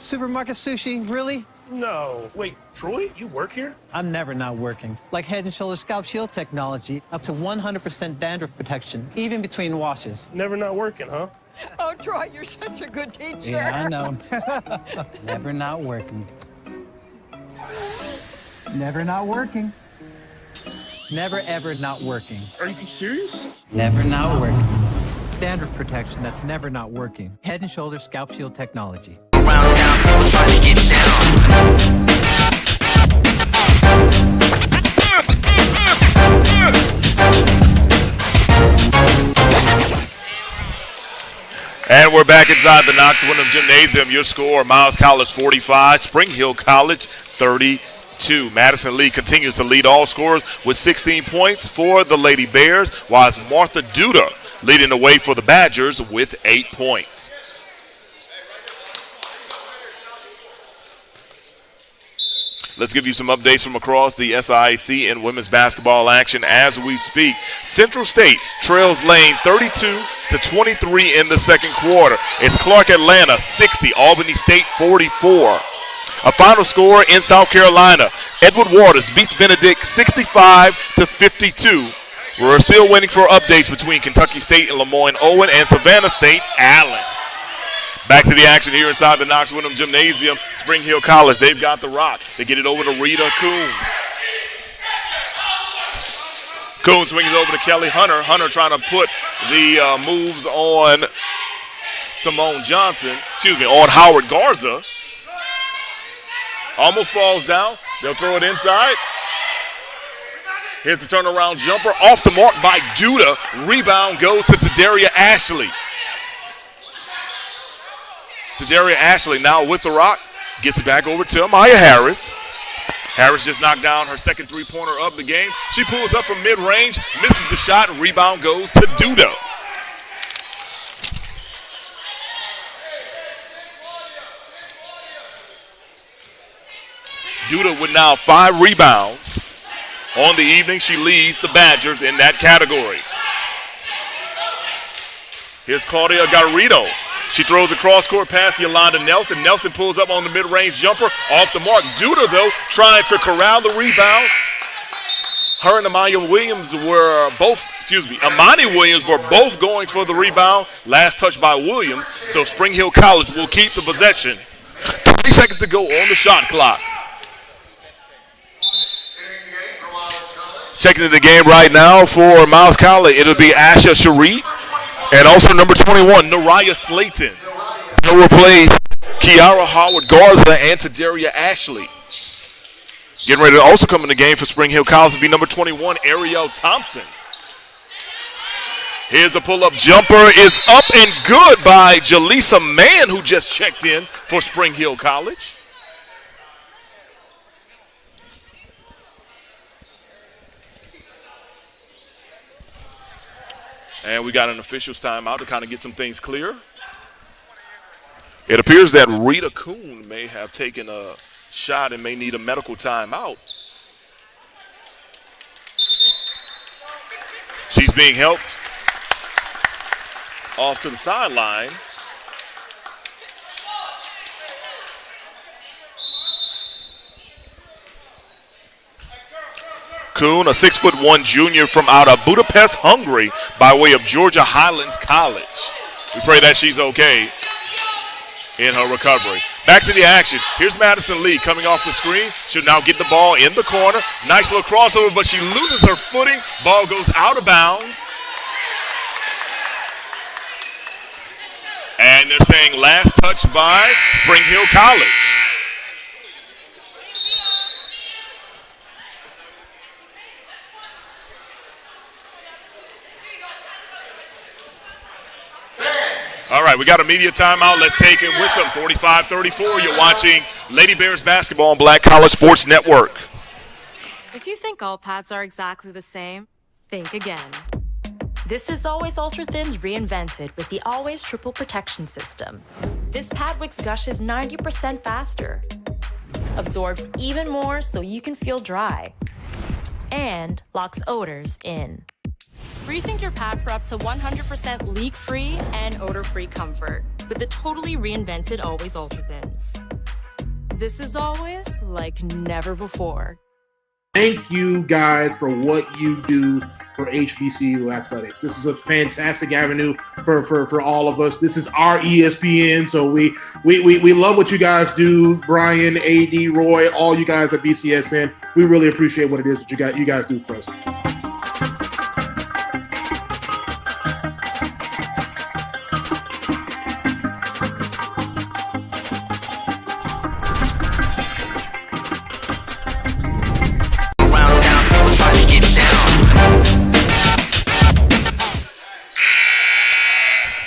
Supermarket sushi, really? No. Wait, Troy, you work here? I'm never not working. Like Head & Shoulders Scalp Shield technology, up to 100% dandruff protection, even between washes. Never not working, huh? Oh, Troy, you're such a good teacher. Yeah, I know. Never not working. Never not working. Never ever not working. Are you serious? Never not working. Dandruff protection that's never not working. Head & Shoulders Scalp Shield technology. Around town, trying to get down. And we're back inside the Knox Wyndham Gymnasium. Your score, Miles College 45, Spring Hill College 32. Madison Lee continues to lead all scorers with 16 points for the Lady Bears, while it's Martha Duda leading the way for the Badgers with 8 points. Let's give you some updates from across the SIAC in women's basketball action as we speak. Central State trails Lane 32-23 in the second quarter. It's Clark Atlanta 60, Albany State 44. A final score in South Carolina. Edward Waters beats Benedict 65-52. We're still waiting for updates between Kentucky State and Lemoyne Owen and Savannah State Allen. Back to the action here inside the Knox Wyndham Gymnasium. Spring Hill College, they've got the rock. They get it over to Rita Kuhn. Kuhn swings it over to Kelly Hunter. Hunter trying to put the moves on Simone Johnson. On Howard Garza. Almost falls down. They'll throw it inside. Here's the turnaround jumper. Off the mark by Duda. Rebound goes to Tadaria Ashley. Tadaria Ashley now with the rock. Gets it back over to Maya Harris. Harris just knocked down her second three-pointer of the game. She pulls up from mid-range, misses the shot, and rebound goes to Duda. Duda with now 5 rebounds on the evening. She leads the Badgers in that category. Here's Claudia Garrido. She throws a cross-court pass to Yolanda Nelson. Nelson pulls up on the mid-range jumper. Off the mark. Duda, though, trying to corral the rebound. Her and Amani Williams were both going for the rebound. Last touch by Williams. So Spring Hill College will keep the possession. 20 seconds to go on the shot clock. Checking in the game right now for Miles College. It'll be Asha Sharif. And also number 21, Nariah Slayton. They'll replace Kiara Howard Garza and Tadaria Ashley. Getting ready to also come in the game for Spring Hill College to be number 21, Ariel Thompson. Here's a pull-up jumper. It's up and good by Jaleesa Mann, who just checked in for Spring Hill College. And we got an official's timeout to kind of get some things clear. It appears that Rita Kuhn may have taken a shot and may need a medical timeout. She's being helped off to the sideline. Kuhn, a 6'1" junior from out of Budapest, Hungary, by way of Georgia Highlands College. We pray that she's okay in her recovery. Back to the action. Here's Madison Lee coming off the screen. Should now get the ball in the corner. Nice little crossover, but she loses her footing. Ball goes out of bounds. And they're saying last touch by Spring Hill College. All right, we got a media timeout. Let's take it with them. 45-34. You're watching Lady Bears basketball on Black College Sports Network. If you think all pads are exactly the same, think again. This is Always Ultra Thins reinvented with the Always Triple Protection System. This pad wicks gushes 90% faster, absorbs even more so you can feel dry, and locks odors in. Rethink your pad for up to 100% leak-free and odor-free comfort with the totally reinvented Always Ultra Thins. This is always like never before. Thank you guys for what you do for HBCU athletics. This is a fantastic avenue for all of us. This is our ESPN, so we love what you guys do. Brian, AD, Roy, all you guys at BCSN. We really appreciate what it is that you guys do for us.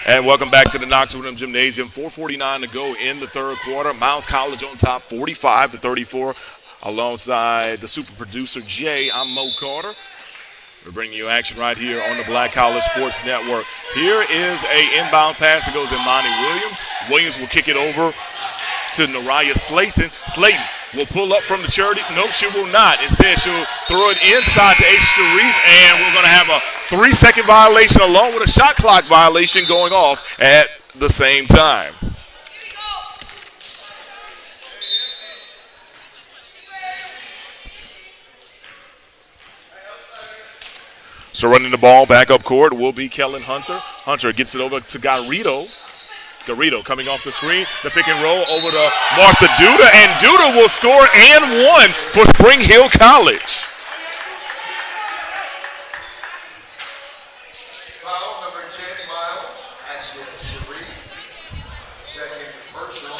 And welcome back to the Knox Woodham Gymnasium. 4:49 to go in the third quarter. Miles College on top, 45-34. Alongside the super producer, Jay, I'm Mo Carter. We're bringing you action right here on the Black College Sports Network. Here is a inbound pass that goes to Imani Williams. Williams will kick it over to Nariah Slayton. Slayton will pull up from the charity. No, she will not. Instead, she'll throw it inside to H. Sharif, and we're going to have a 3-second violation along with a shot clock violation going off at the same time. So running the ball back up court will be Kellen Hunter. Hunter gets it over to Garrido. Garrido coming off the screen, the pick and roll over to Martha Duda, and Duda will score and one for Spring Hill College. Foul number 10, Miles. Ashley Sharif. Second personal.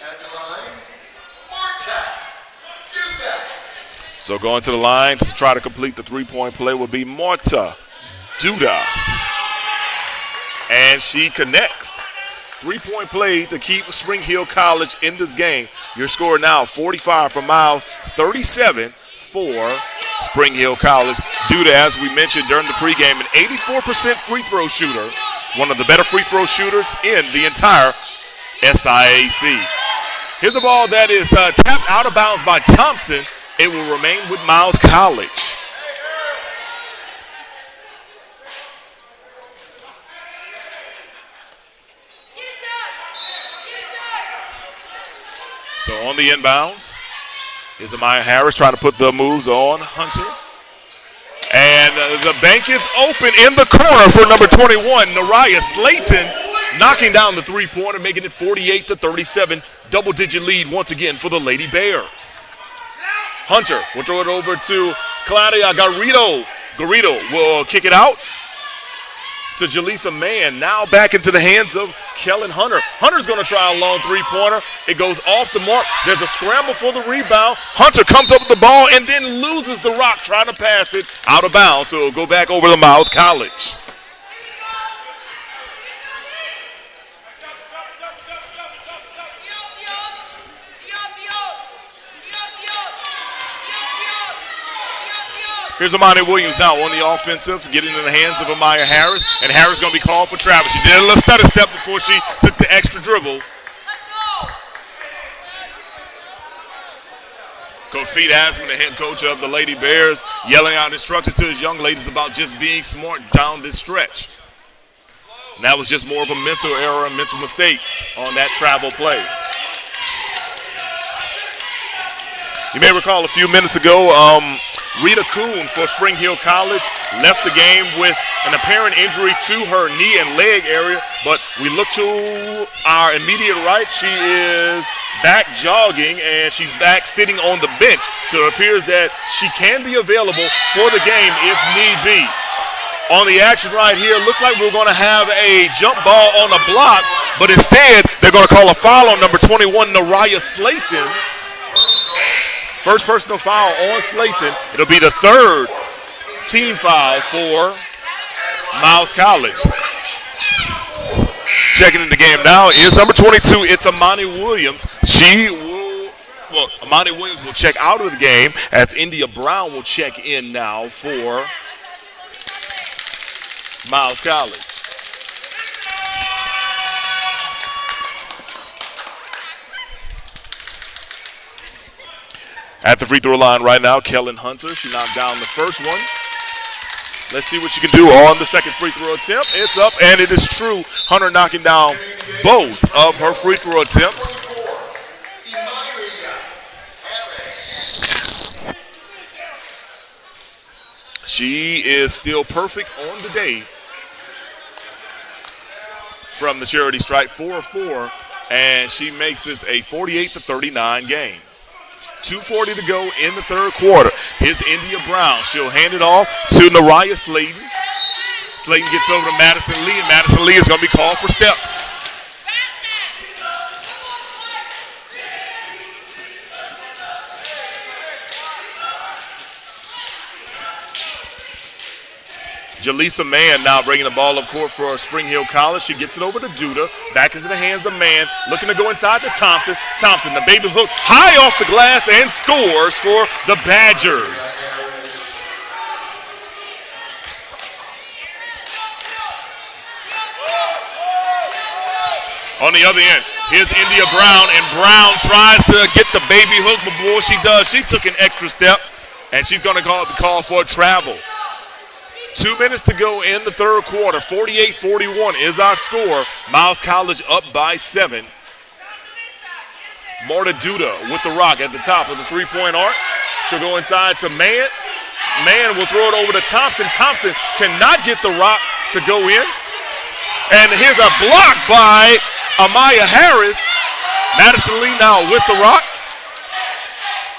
At the line, Marta Duda. So going to the line to try to complete the three-point play will be Marta Duda. And she connects. Three-point play to keep Spring Hill College in this game. Your score now 45 for Miles, 37 for Spring Hill College. Duda, as we mentioned during the pregame, an 84% free throw shooter, one of the better free throw shooters in the entire SIAC. Here's a ball that is tapped out of bounds by Thompson. It will remain with Miles College. So on the inbounds is Amaya Harris trying to put the moves on Hunter. And the bank is open in the corner for number 21, Nariah Slayton, knocking down the three-pointer, making it 48-37. Double-digit lead once again for the Lady Bears. Hunter will throw it over to Claudia Garrido. Garrido will kick it out to Jaleesa Mann. Now back into the hands of Kellen Hunter. Hunter's going to try a long three-pointer. It goes off the mark. There's a scramble for the rebound. Hunter comes up with the ball and then loses the rock trying to pass it out of bounds. So it'll go back over to Miles College. Here's Amani Williams now on the offensive, getting in the hands of Amaya Harris, and Harris going to be called for travel. She did a little stutter step before she took the extra dribble. Coach Pete Asman, the head coach of the Lady Bears, yelling out instructions to his young ladies about just being smart down this stretch. And that was just more of a mental error, a mental mistake on that travel play. You may recall a few minutes ago, Rita Kuhn for Spring Hill College left the game with an apparent injury to her knee and leg area, but we look to our immediate right. She is back jogging, and she's back sitting on the bench. So it appears that she can be available for the game if need be. On the action right here, looks like we're going to have a jump ball on a block, but instead they're going to call a foul on number 21, Nariah Slayton. First personal foul on Slayton. It'll be the third team foul for Miles College. Checking in the game now is number 22. It's Amani Williams. Amani Williams will check out of the game as India Brown will check in now for Miles College. At the free throw line right now, Kellen Hunter. She knocked down the first one. Let's see what she can do on the second free throw attempt. It's up, and it is true. Hunter knocking down both of her free throw attempts. She is still perfect on the day from the charity stripe, 4 of 4, and she makes it a 48-39 game. 2:40 to go in the third quarter. Here's India Brown. She'll hand it off to Nariah Slayton. Slayton gets over to Madison Lee, and Madison Lee is going to be called for steps. Jaleesa Mann now bringing the ball up court for Spring Hill College. She gets it over to Duda. Back into the hands of Mann. Looking to go inside to Thompson. Thompson, the baby hook, high off the glass and scores for the Badgers. On the other end, here's India Brown, and Brown tries to get the baby hook, but before she does, she took an extra step, and she's going to call for a travel. 2 minutes to go in the third quarter. 48-41 is our score. Miles College up by 7. Marta Duda with the rock at the top of the three-point arc. She'll go inside to Mann. Mann will throw it over to Thompson. Thompson cannot get the rock to go in. And here's a block by Amaya Harris. Madison Lee now with the rock.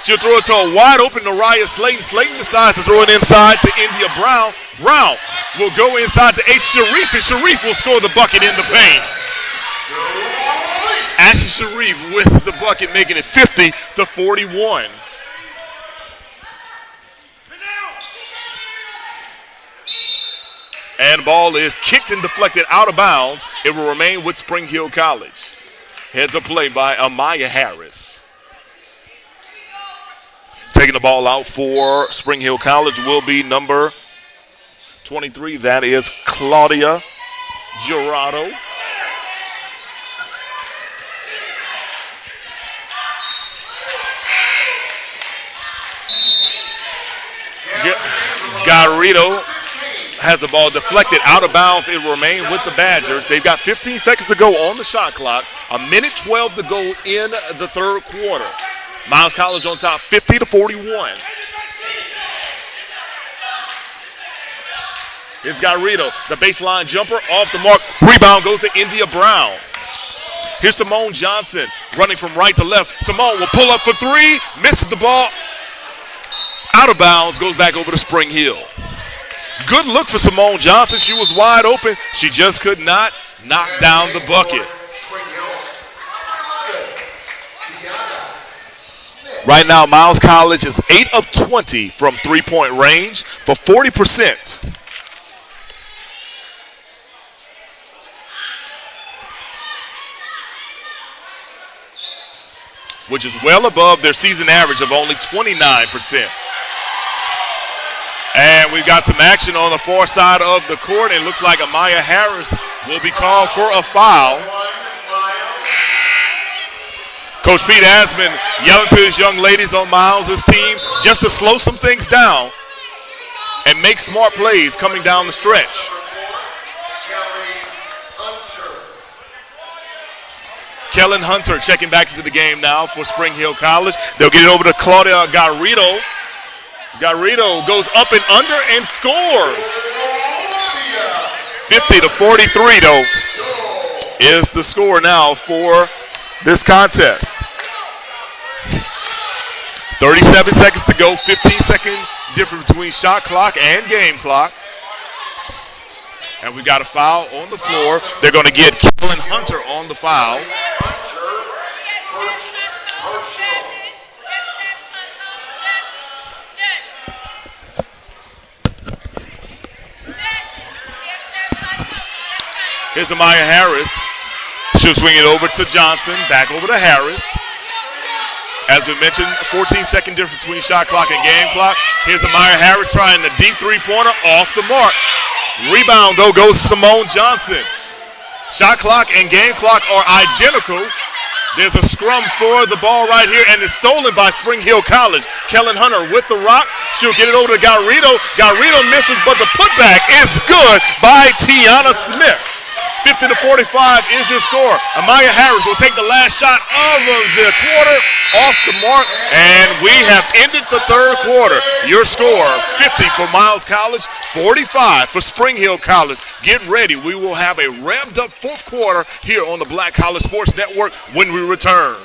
She'll throw it to a wide-open Nariah Slayton. Slayton decides to throw it inside to India Brown. Brown will go inside to Ashley Sharif, and Sharif will score the bucket in the paint. Ashley Sharif with the bucket, making it 50-41. And the ball is kicked and deflected out of bounds. It will remain with Spring Hill College. Heads up play by Amaya Harris. Taking the ball out for Spring Hill College will be number 23. That is Claudia Gerardo. Garrido has the ball deflected out of bounds. It will remain with the Badgers. They've got 15 seconds to go on the shot clock. 1:12 to go in the third quarter. Miles College on top, 50-41. It's Garrido, the baseline jumper, off the mark. Rebound goes to India Brown. Here's Simone Johnson running from right to left. Simone will pull up for three, misses the ball. Out of bounds, goes back over to Spring Hill. Good look for Simone Johnson. She was wide open. She just could not knock down the bucket. Right now, Miles College is 8 of 20 from three-point range for 40%. Which is well above their season average of only 29%. we've got some action on the far side of the court. It looks like Amaya Harris will be called for a foul. Coach Pete has been yelling to his young ladies on Miles' team just to slow some things down and make smart plays coming down the stretch. Kellen Hunter checking back into the game now for Spring Hill College. They'll get it over to Claudia Garrido. Garrido goes up and under and scores. 50-43 though is the score now for this contest. 37 seconds to go, 15-second difference between shot clock and game clock. And we got a foul on the floor. They're going to get Kellen Hunter on the foul. Here's Amaya Harris. She'll swing it over to Johnson, back over to Harris. As we mentioned, 14-second difference between shot clock and game clock. Here's Amaya Harris trying the deep three-pointer off the mark. Rebound, though, goes Simone Johnson. Shot clock and game clock are identical. There's a scrum for the ball right here, and it's stolen by Spring Hill College. Kellen Hunter with the rock. She'll get it over to Garrido. Garrido misses, but the putback is good by Tiana Smith. 50-45 is your score. Amaya Harris will take the last shot of the quarter off the mark, and we have ended the third quarter. Your score, 50 for Miles College, 45 for Spring Hill College. Get ready. We will have a revved up fourth quarter here on the Black College Sports Network when we return.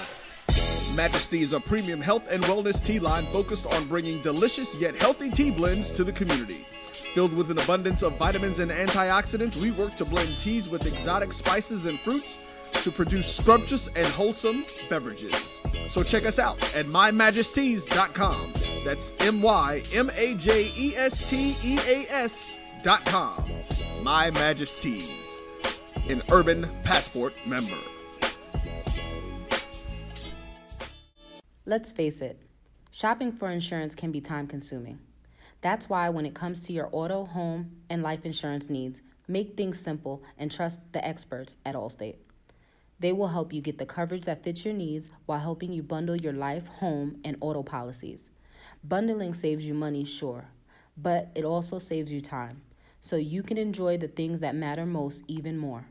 Majesty is a premium health and wellness tea line focused on bringing delicious yet healthy tea blends to the community. Filled with an abundance of vitamins and antioxidants, we work to blend teas with exotic spices and fruits to produce scrumptious and wholesome beverages. So check us out at mymajesties.com. That's MyMajesties.com. My Majesties, an Urban Passport member. Let's face it, shopping for insurance can be time-consuming. That's why when it comes to your auto, home, and life insurance needs, make things simple and trust the experts at Allstate. They will help you get the coverage that fits your needs while helping you bundle your life, home, and auto policies. Bundling saves you money, sure, but it also saves you time, so you can enjoy the things that matter most even more.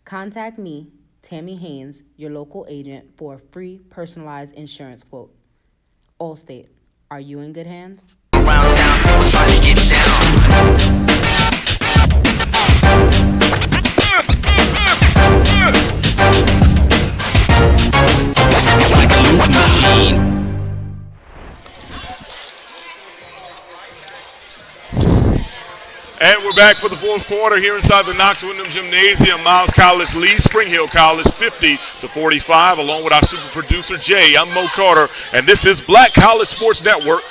Contact me, Tammy Haynes, your local agent, for a free personalized insurance quote. Allstate, are you in good hands? Around town, trying to get down. It's like a loop machine. And we're back for the fourth quarter here inside the Knox Windham Gymnasium. Miles College leads Spring Hill College 50-45. Along with our super producer Jay, I'm Mo Carter, and this is Black College Sports Network.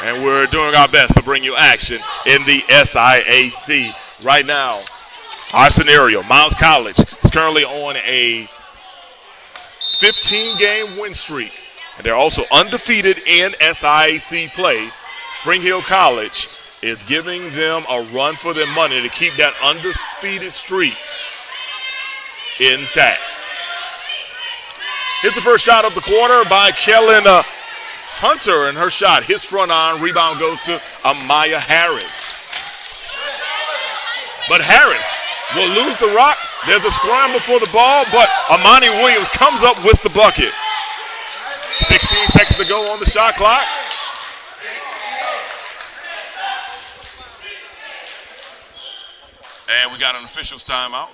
And we're doing our best to bring you action in the SIAC. Right now, our scenario, Miles College is currently on a 15-game win streak, and they're also undefeated in SIAC play. Spring Hill College is giving them a run for their money to keep that undefeated streak intact. Here's the first shot of the quarter by Kellen Hunter, and her shot, his front iron, rebound goes to Amaya Harris. But Harris will lose the rock. There's a scramble for the ball, but Amani Williams comes up with the bucket. 16 seconds to go on the shot clock. And we got an official's timeout.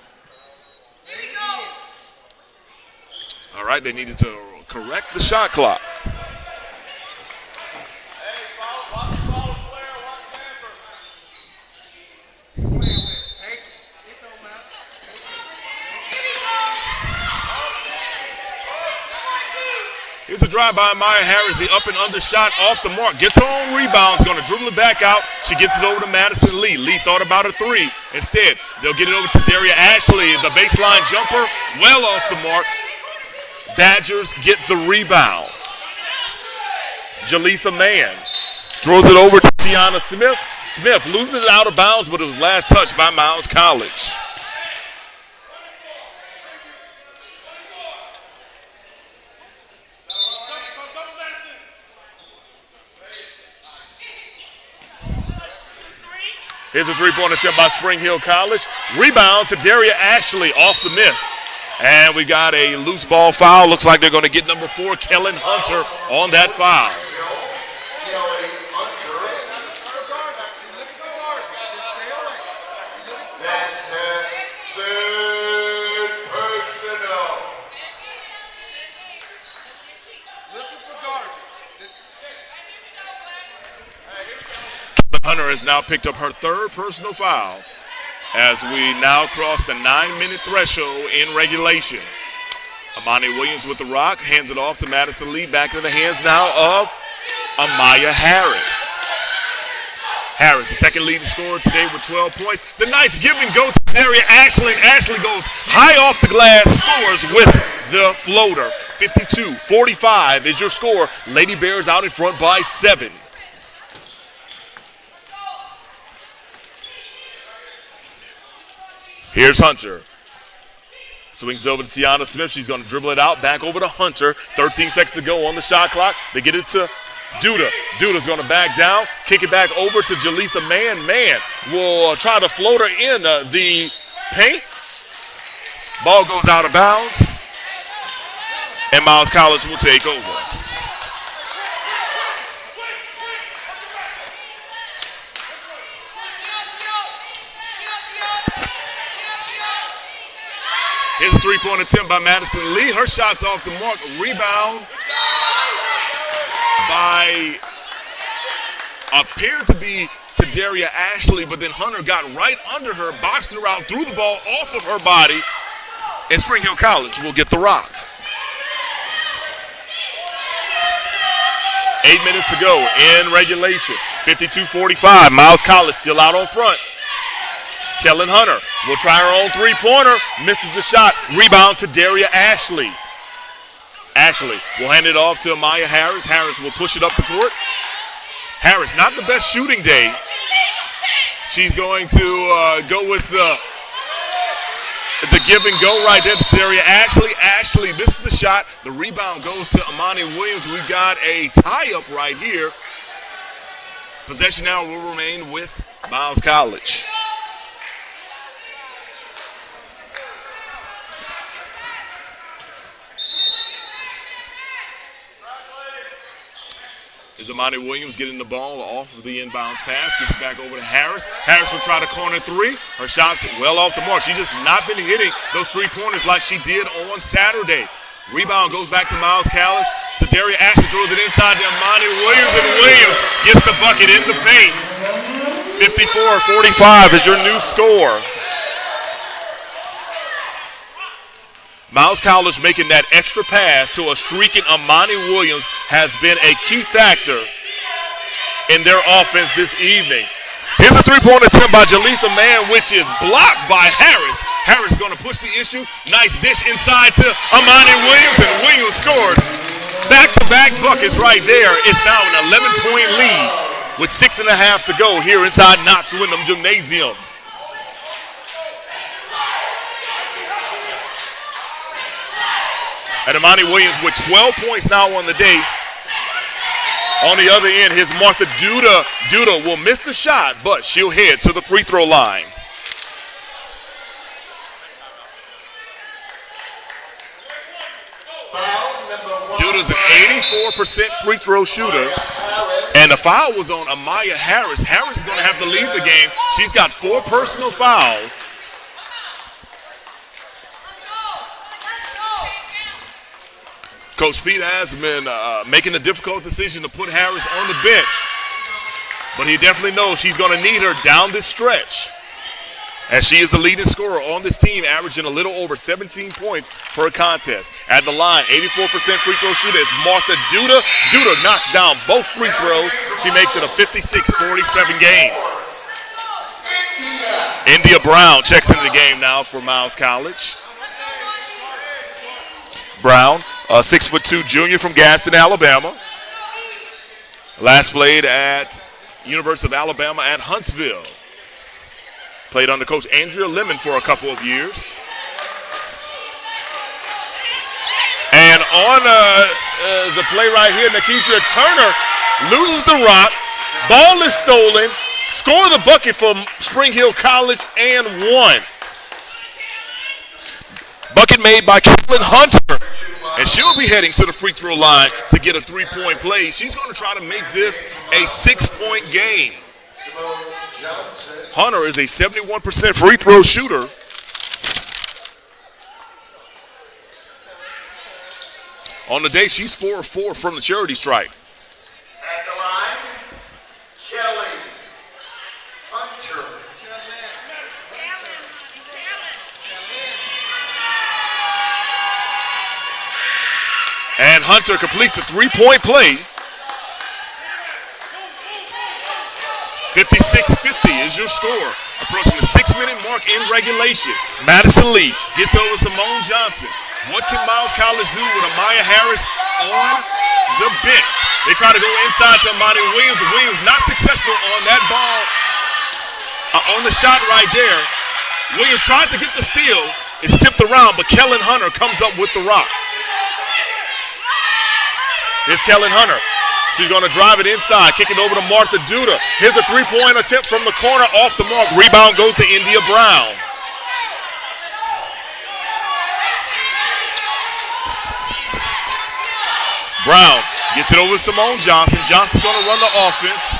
All right, they needed to correct the shot clock. Here's a drive by Maya Harris, the up and under shot off the mark. Gets her own rebound, is going to dribble it back out. She gets it over to Madison Lee. Lee thought about a three. Instead, they'll get it over to Daria Ashley. The baseline jumper, well off the mark. Badgers get the rebound. Jaleesa Mann Throws it over to Tiana Smith. Smith loses it out of bounds, but it was last touched by Miles College. Here's a three-point attempt by Spring Hill College. Rebound to Daria Ashley off the miss. And we got a loose ball foul. Looks like they're going to get number 4, Kellen Hunter, on that foul. That's her third personal. Hunter has now picked up her third personal foul as we now cross the 9-minute threshold in regulation. Amani Williams with the rock, hands it off to Madison Lee, back in the hands now of Amaya Harris. Harris, the second leading scorer today with 12 points. The nice give and go to Daria Ashley. Ashley goes high off the glass, scores with the floater. 52-45 is your score. Lady Bears out in front by 7. Here's Hunter. Swings over to Tiana Smith. She's going to dribble it out. Back over to Hunter. 13 seconds to go on the shot clock. They get it to Duda. Duda's going to back down. Kick it back over to Jaleesa Mann. Mann will try to float her in the paint. Ball goes out of bounds. And Miles College will take over. Here's a three-point attempt by Madison Lee. Her shot's off the mark. Rebound by appeared to be to Daria Ashley, but then Hunter got right under her, boxed her out, threw the ball off of her body, and Spring Hill College will get the rock. 8 minutes to go in regulation. 52-45. Miles College still out on front. Kellen Hunter will try her own three-pointer. Misses the shot. Rebound to Daria Ashley. Ashley will hand it off to Amaya Harris. Harris will push it up the court. Harris, not the best shooting day. She's going to go with the give and go right there to Daria Ashley. Ashley misses the shot. The rebound goes to Amani Williams. We've got a tie-up right here. Possession now will remain with Miles College. Is Amani Williams getting the ball off of the inbounds pass. Gets it back over to Harris. Harris will try to corner three. Her shot's well off the mark. She just not been hitting those three-pointers like she did on Saturday. Rebound goes back to Miles College. To Daria Ashley, throws it inside to Amani Williams, and Williams gets the bucket in the paint. 54-45 is your new score. Miles College making that extra pass to a streaking Amani Williams has been a key factor in their offense this evening. Here's a three-point attempt by Jaleesa Mann, which is blocked by Harris. Harris is going to push the issue. Nice dish inside to Amani Williams, and Williams scores. Back-to-back buckets right there. It's now an 11-point lead with 6.5 to go here inside Knox Windham Gymnasium. And Amani Williams with 12 points now on the day. On the other end, here's Martha Duda. Duda will miss the shot, but she'll head to the free throw line. Duda's an 84% free throw shooter. And the foul was on Amaya Harris. Harris is going to have to leave the game. She's got 4 personal fouls. Coach Pete has been making a difficult decision to put Harris on the bench. But he definitely knows she's going to need her down this stretch. As she is the leading scorer on this team, averaging a little over 17 points per contest. At the line, 84% free throw shooter is Martha Duda. Duda knocks down both free throws. She makes it a 56-47 game. India Brown checks into the game now for Miles College. Brown, a 6'2" junior from Gaston, Alabama. Last played at University of Alabama at Huntsville. Played under Coach Andrea Lemon for a couple of years. And on the play right here, Nikedra Turner loses the rock. Ball is stolen. Score the bucket for Spring Hill College and one. Bucket made by Caitlin Hunter. And she'll be heading to the free throw line to get a three-point play. She's going to try to make this a 6-point game. Hunter is a 71% free throw shooter. On the day, she's 4 of 4 from the charity stripe. At the line, Kelly Hunter. And Hunter completes the three-point play. 56-50 is your score. Approaching the 6-minute mark in regulation. Madison Lee gets over Simone Johnson. What can Miles College do with Amaya Harris on the bench? They try to go inside to Amani Williams. Williams not successful on that ball. On the shot right there. Williams tried to get the steal. It's tipped around, but Kellen Hunter comes up with the rock. Here's Kellen Hunter. She's going to drive it inside, kick it over to Martha Duda. Here's a three-point attempt from the corner, off the mark. Rebound goes to India Brown. Brown gets it over to Simone Johnson. Johnson's going to run the offense.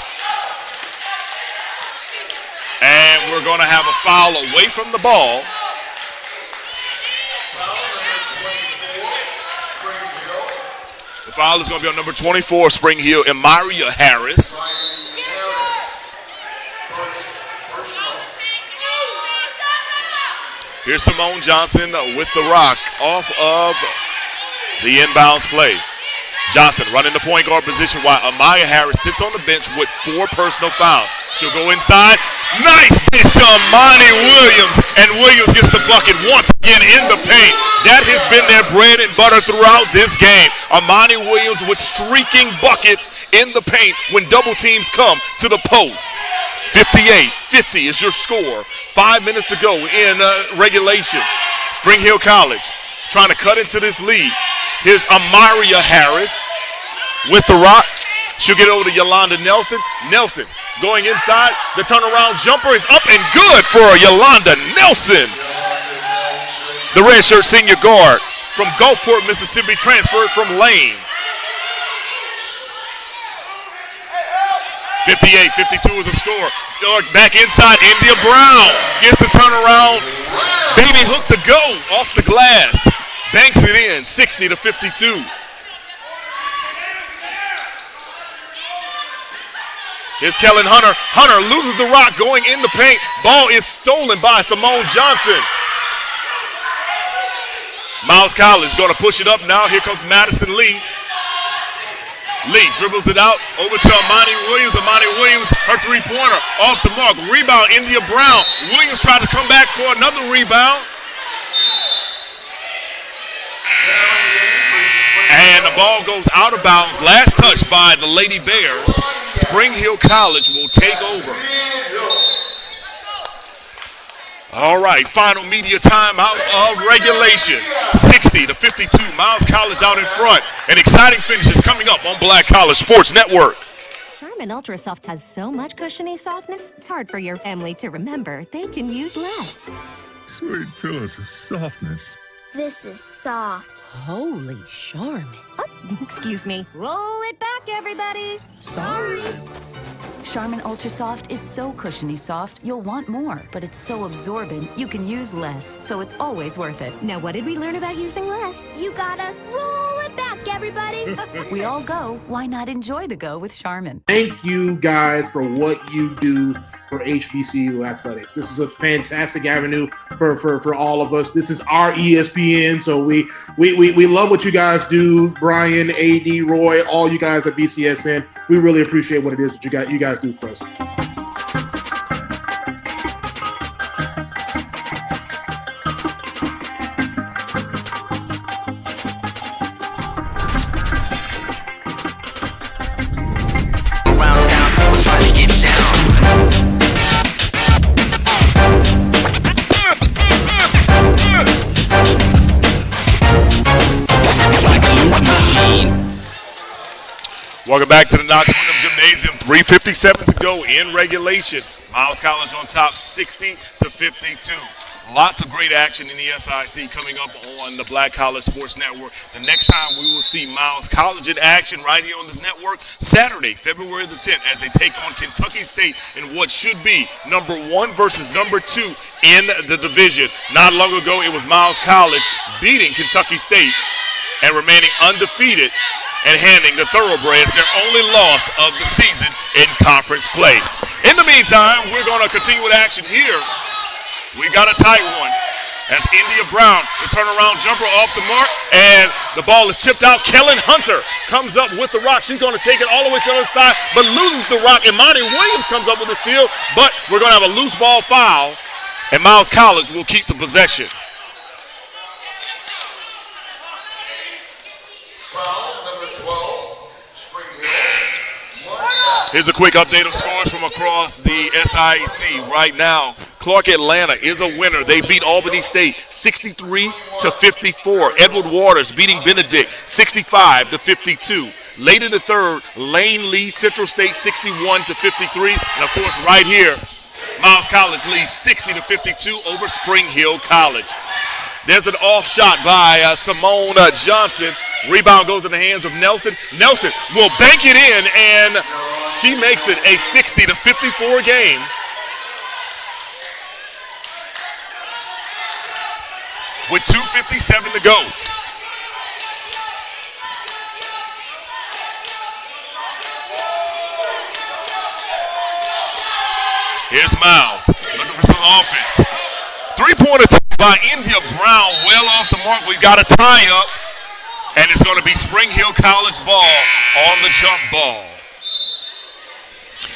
And we're going to have a foul away from the ball. The foul is going to be on number 24, Spring Hill, Emiria Harris. Here's Simone Johnson with the rock off of the inbounds play. Johnson running the point guard position while Amaya Harris sits on the bench with 4 personal fouls. She'll go inside. Nice dish to Amani Williams. And Williams gets the bucket once again in the paint. That has been their bread and butter throughout this game. Amani Williams with streaking buckets in the paint when double teams come to the post. 58-50 is your score. 5 minutes to go in regulation. Spring Hill College trying to cut into this lead. Here's Amiria Harris with the rock. She'll get over to Yolanda Nelson. Nelson going inside. The turnaround jumper is up and good for Yolanda Nelson. The redshirt senior guard from Gulfport, Mississippi, transferred from Lane. 58-52 is a score. Back inside, India Brown gets the turnaround. Baby hook to go off the glass. Banks it in, 60-52. Here's Kellen Hunter. Hunter loses the rock going in the paint. Ball is stolen by Simone Johnson. Miles College is going to push it up now. Here comes Madison Lee. Lee dribbles it out over to Amani Williams. Amani Williams, her three-pointer off the mark. Rebound, India Brown. Williams tried to come back for another rebound. And the ball goes out of bounds. Last touch by the Lady Bears. Spring Hill College will take over. All right, final media timeout of regulation. 60-52, Miles College out in front. An exciting finish is coming up on Black College Sports Network. Charmin Ultra Soft has so much cushiony softness, it's hard for your family to remember. They can use less. Sweet pillows of softness. This is soft. Holy Charmin. Oh, excuse me. Roll it back, everybody. Sorry. Charmin Ultra Soft is so cushiony soft, you'll want more, but it's so absorbent, you can use less, so it's always worth it. Now, what did we learn about using less? You gotta roll it back, everybody. We all go, why not enjoy the go with Charmin? Thank you guys for what you do for HBCU athletics. This is a fantastic avenue for all of us. This is our ESPN, so we love what you guys do. Brian, AD, Roy, all you guys at BCSN. We really appreciate what it is that you guys do for us. Welcome back to the Knox Wyndham Gymnasium. 3:57 to go in regulation. Miles College on top, 60-52. Lots of great action in the SIC coming up on the Black College Sports Network. The next time we will see Miles College in action right here on the network, Saturday, February the 10th, as they take on Kentucky State in what should be number 1 versus number 2 in the division. Not long ago, it was Miles College beating Kentucky State and remaining undefeated and handing the Thoroughbreds their only loss of the season in conference play. In the meantime, we're going to continue with action here. We got a tight one as India Brown, the turnaround jumper off the mark, and the ball is tipped out. Kellen Hunter comes up with the rock. She's going to take it all the way to the other side, but loses the rock. And Monty Williams comes up with a steal, but we're going to have a loose ball foul, and Miles College will keep the possession. Foul number 12, Spring Hill. Here's a quick update of scores from across the SIC right now. Clark Atlanta is a winner. They beat Albany State 63-54. Edward Waters beating Benedict 65-52. Late in the third, Lane leads Central State 61-53. And of course, right here, Miles College leads 60-52 over Spring Hill College. There's an off shot by Simone Johnson. Rebound goes in the hands of Nelson. Nelson will bank it in, and she makes it a 60-54 game. With 2:57 to go. Here's Miles looking for some offense. Three-pointer by India Brown, well off the mark. We got a tie-up, and it's going to be Spring Hill College ball on the jump ball.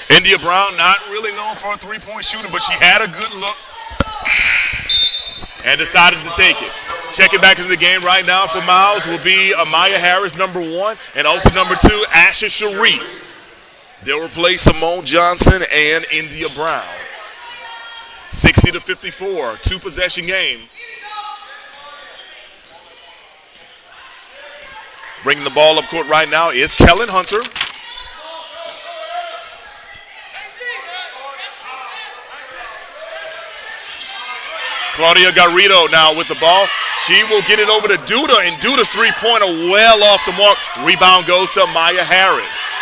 India Brown, not really known for a three-point shooter, but she had a good look and decided to take it. Checking back into the game right now for Miles will be Amaya Harris, number 1, and also number 2, Asha Sharif. They'll replace Simone Johnson and India Brown. 60-54, two-possession game. Bringing the ball up court right now is Kellen Hunter. Claudia Garrido now with the ball. She will get it over to Duda, and Duda's three-pointer well off the mark. Rebound goes to Maya Harris.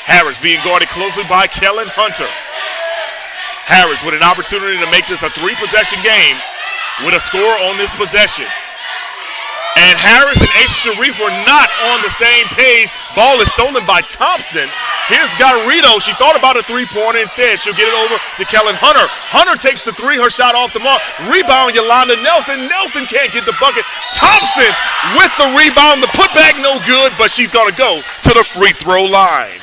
Harris being guarded closely by Kellen Hunter. Harris with an opportunity to make this a three-possession game with a score on this possession. And Harris and H. Sharif were not on the same page. Ball is stolen by Thompson. Here's Garrido. She thought about a three-pointer instead. She'll get it over to Kellen Hunter. Hunter takes the three, her shot off the mark. Rebound, Yolanda Nelson. Nelson can't get the bucket. Thompson with the rebound. The putback no good, but she's going to go to the free throw line.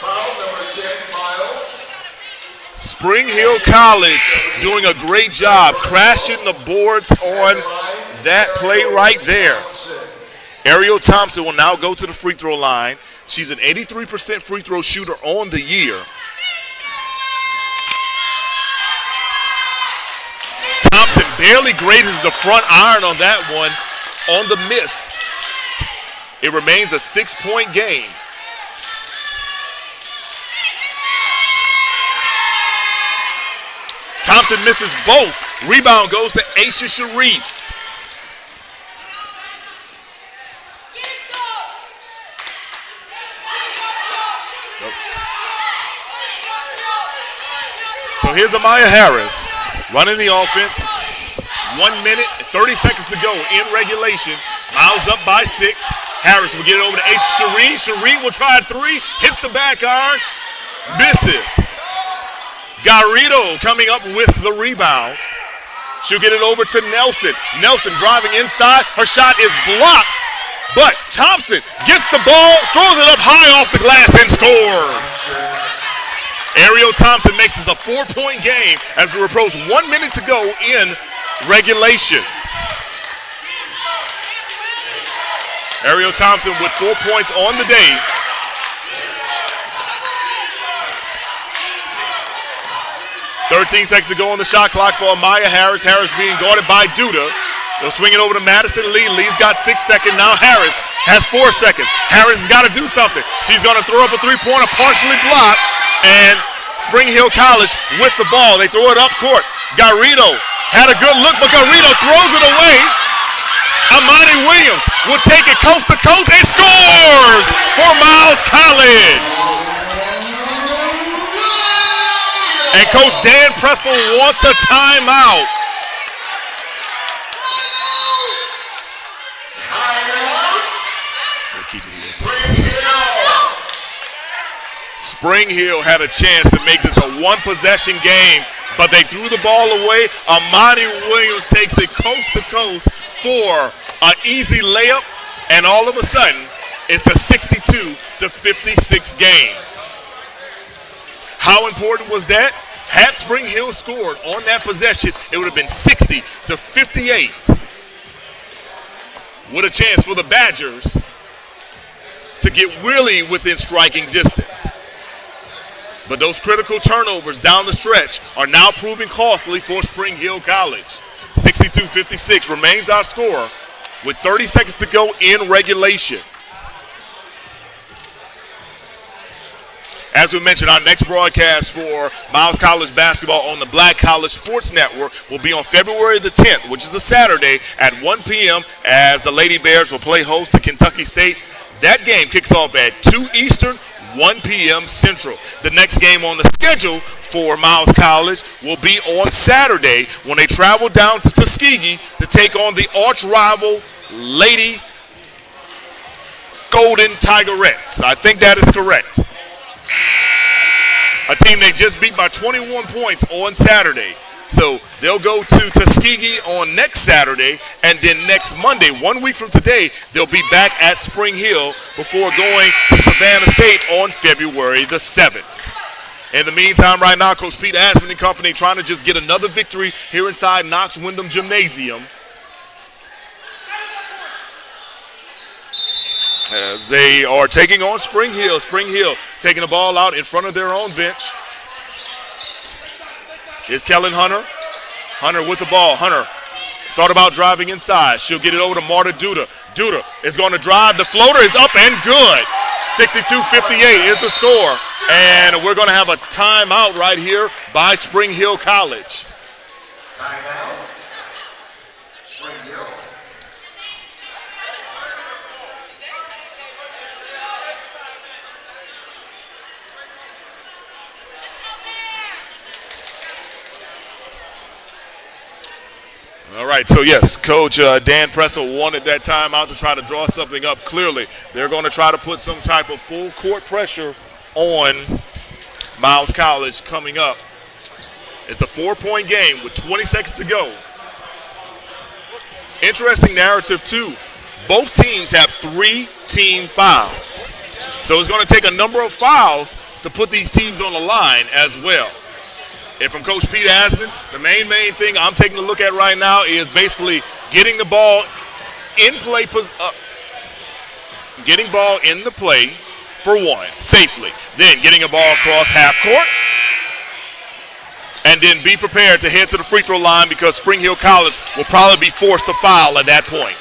Foul number 10, Miles. Spring Hill College doing a great job crashing the boards on that play right there. Ariel Thompson will now go to the free throw line. She's an 83% free throw shooter on the year. Thompson barely grazes the front iron on that one on the miss. It remains a 6-point game. Thompson misses both. Rebound goes to Aisha Sharif. So here's Amaya Harris running the offense. 1 minute and 30 seconds to go in regulation. Miles up by 6. Harris will get it over to Aisha Sharif. Sharif will try a three. Hits the back iron. Misses. Garrido coming up with the rebound. She'll get it over to Nelson. Nelson driving inside. Her shot is blocked, but Thompson gets the ball, throws it up high off the glass, and scores. Ariel Thompson makes this a 4-point game as we approach 1 minute to go in regulation. Ariel Thompson with 4 points on the day. .13 seconds to go on the shot clock for Amaya Harris. Harris being guarded by Duda. They'll swing it over to Madison Lee. Lee's got 6 seconds. Now Harris has 4 seconds. Harris has got to do something. She's going to throw up a three-pointer, partially blocked, and Spring Hill College with the ball. They throw it up court. Garrido had a good look, but Garrido throws it away. Amani Williams will take it coast to coast and scores for Miles College. And Coach Dan Pressel wants a timeout. Spring Hill had a chance to make this a one-possession game, but they threw the ball away. Amani Williams takes it coast to coast for an easy layup, and all of a sudden, it's a 62-56 game. How important was that? Had Spring Hill scored on that possession, it would have been 60-58. With a chance for the Badgers to get really within striking distance. But those critical turnovers down the stretch are now proving costly for Spring Hill College. 62-56 remains our score with 30 seconds to go in regulation. As we mentioned, our next broadcast for Miles College basketball on the Black College Sports Network will be on February the 10th, which is a Saturday at 1 p.m. as the Lady Bears will play host to Kentucky State. That game kicks off at 2 Eastern, 1 p.m. Central. The next game on the schedule for Miles College will be on Saturday when they travel down to Tuskegee to take on the arch rival Lady Golden Tigerettes. I think that is correct. A team they just beat by 21 points on Saturday. So they'll go to Tuskegee on next Saturday, and then next Monday, 1 week from today, they'll be back at Spring Hill before going to Savannah State on February the 7th. In the meantime, right now, Coach Pete Asman and company trying to just get another victory here inside Knox Wyndham Gymnasium. As they are taking on Spring Hill. Spring Hill taking the ball out in front of their own bench. Here's Kellen Hunter. Hunter with the ball. Hunter thought about driving inside. She'll get it over to Marta Duda. Duda is going to drive. The floater is up and good. 62-58 is the score. And we're going to have a timeout right here by Spring Hill College. Timeout. Spring Hill. All right, so yes, Coach Dan Pressel wanted that timeout to try to draw something up. Clearly, they're going to try to put some type of full court pressure on Miles College coming up. It's a 4-point game with 20 seconds to go. Interesting narrative, too. Both teams have 3 team fouls. So it's going to take a number of fouls to put these teams on the line as well. And from Coach Pete Asman, the main thing I'm taking a look at right now is basically getting the ball in play, getting ball in the play for one, safely. Then getting a ball across half court. And then be prepared to head to the free throw line because Spring Hill College will probably be forced to foul at that point.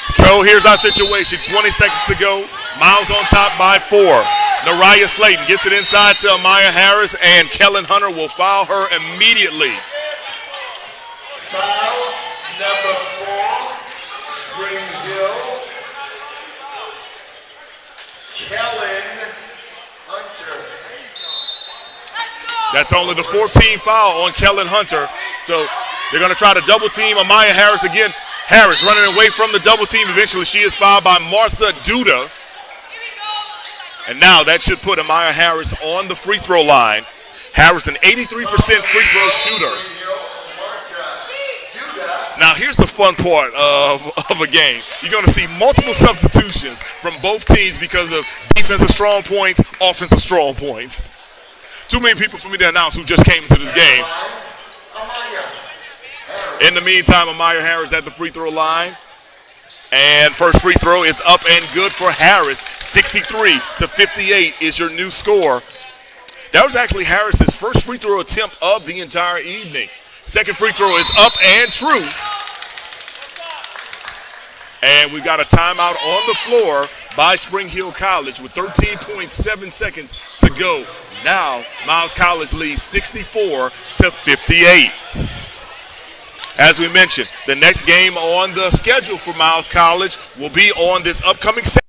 So here's our situation, 20 seconds to go. Miles on top by 4. Nariah Slayton gets it inside to Amaya Harris, and Kellen Hunter will foul her immediately. Foul number 4, Spring Hill. Kellen Hunter. That's only the 14th foul on Kellen Hunter. So they're going to try to double team Amaya Harris again. Harris running away from the double team. Eventually she is fouled by Martha Duda. And now that should put Amaya Harris on the free throw line. Harris an 83% free throw shooter. Now here's the fun part of of a game. You're going to see multiple substitutions from both teams because of defensive strong points, offensive strong points. Too many people for me to announce who just came into this game. In the meantime, Amaya Harris at the free throw line. And first free throw is up and good for Harris. 63-58 is your new score. That was actually Harris's first free throw attempt of the entire evening. Second free throw is up and true. And we got a timeout on the floor by Spring Hill College with 13.7 seconds to go. Now, Miles College leads 64-58. As we mentioned, the next game on the schedule for Miles College will be on this upcoming Saturday.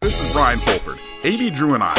This is Brian Fulford. A.B. Drew and I are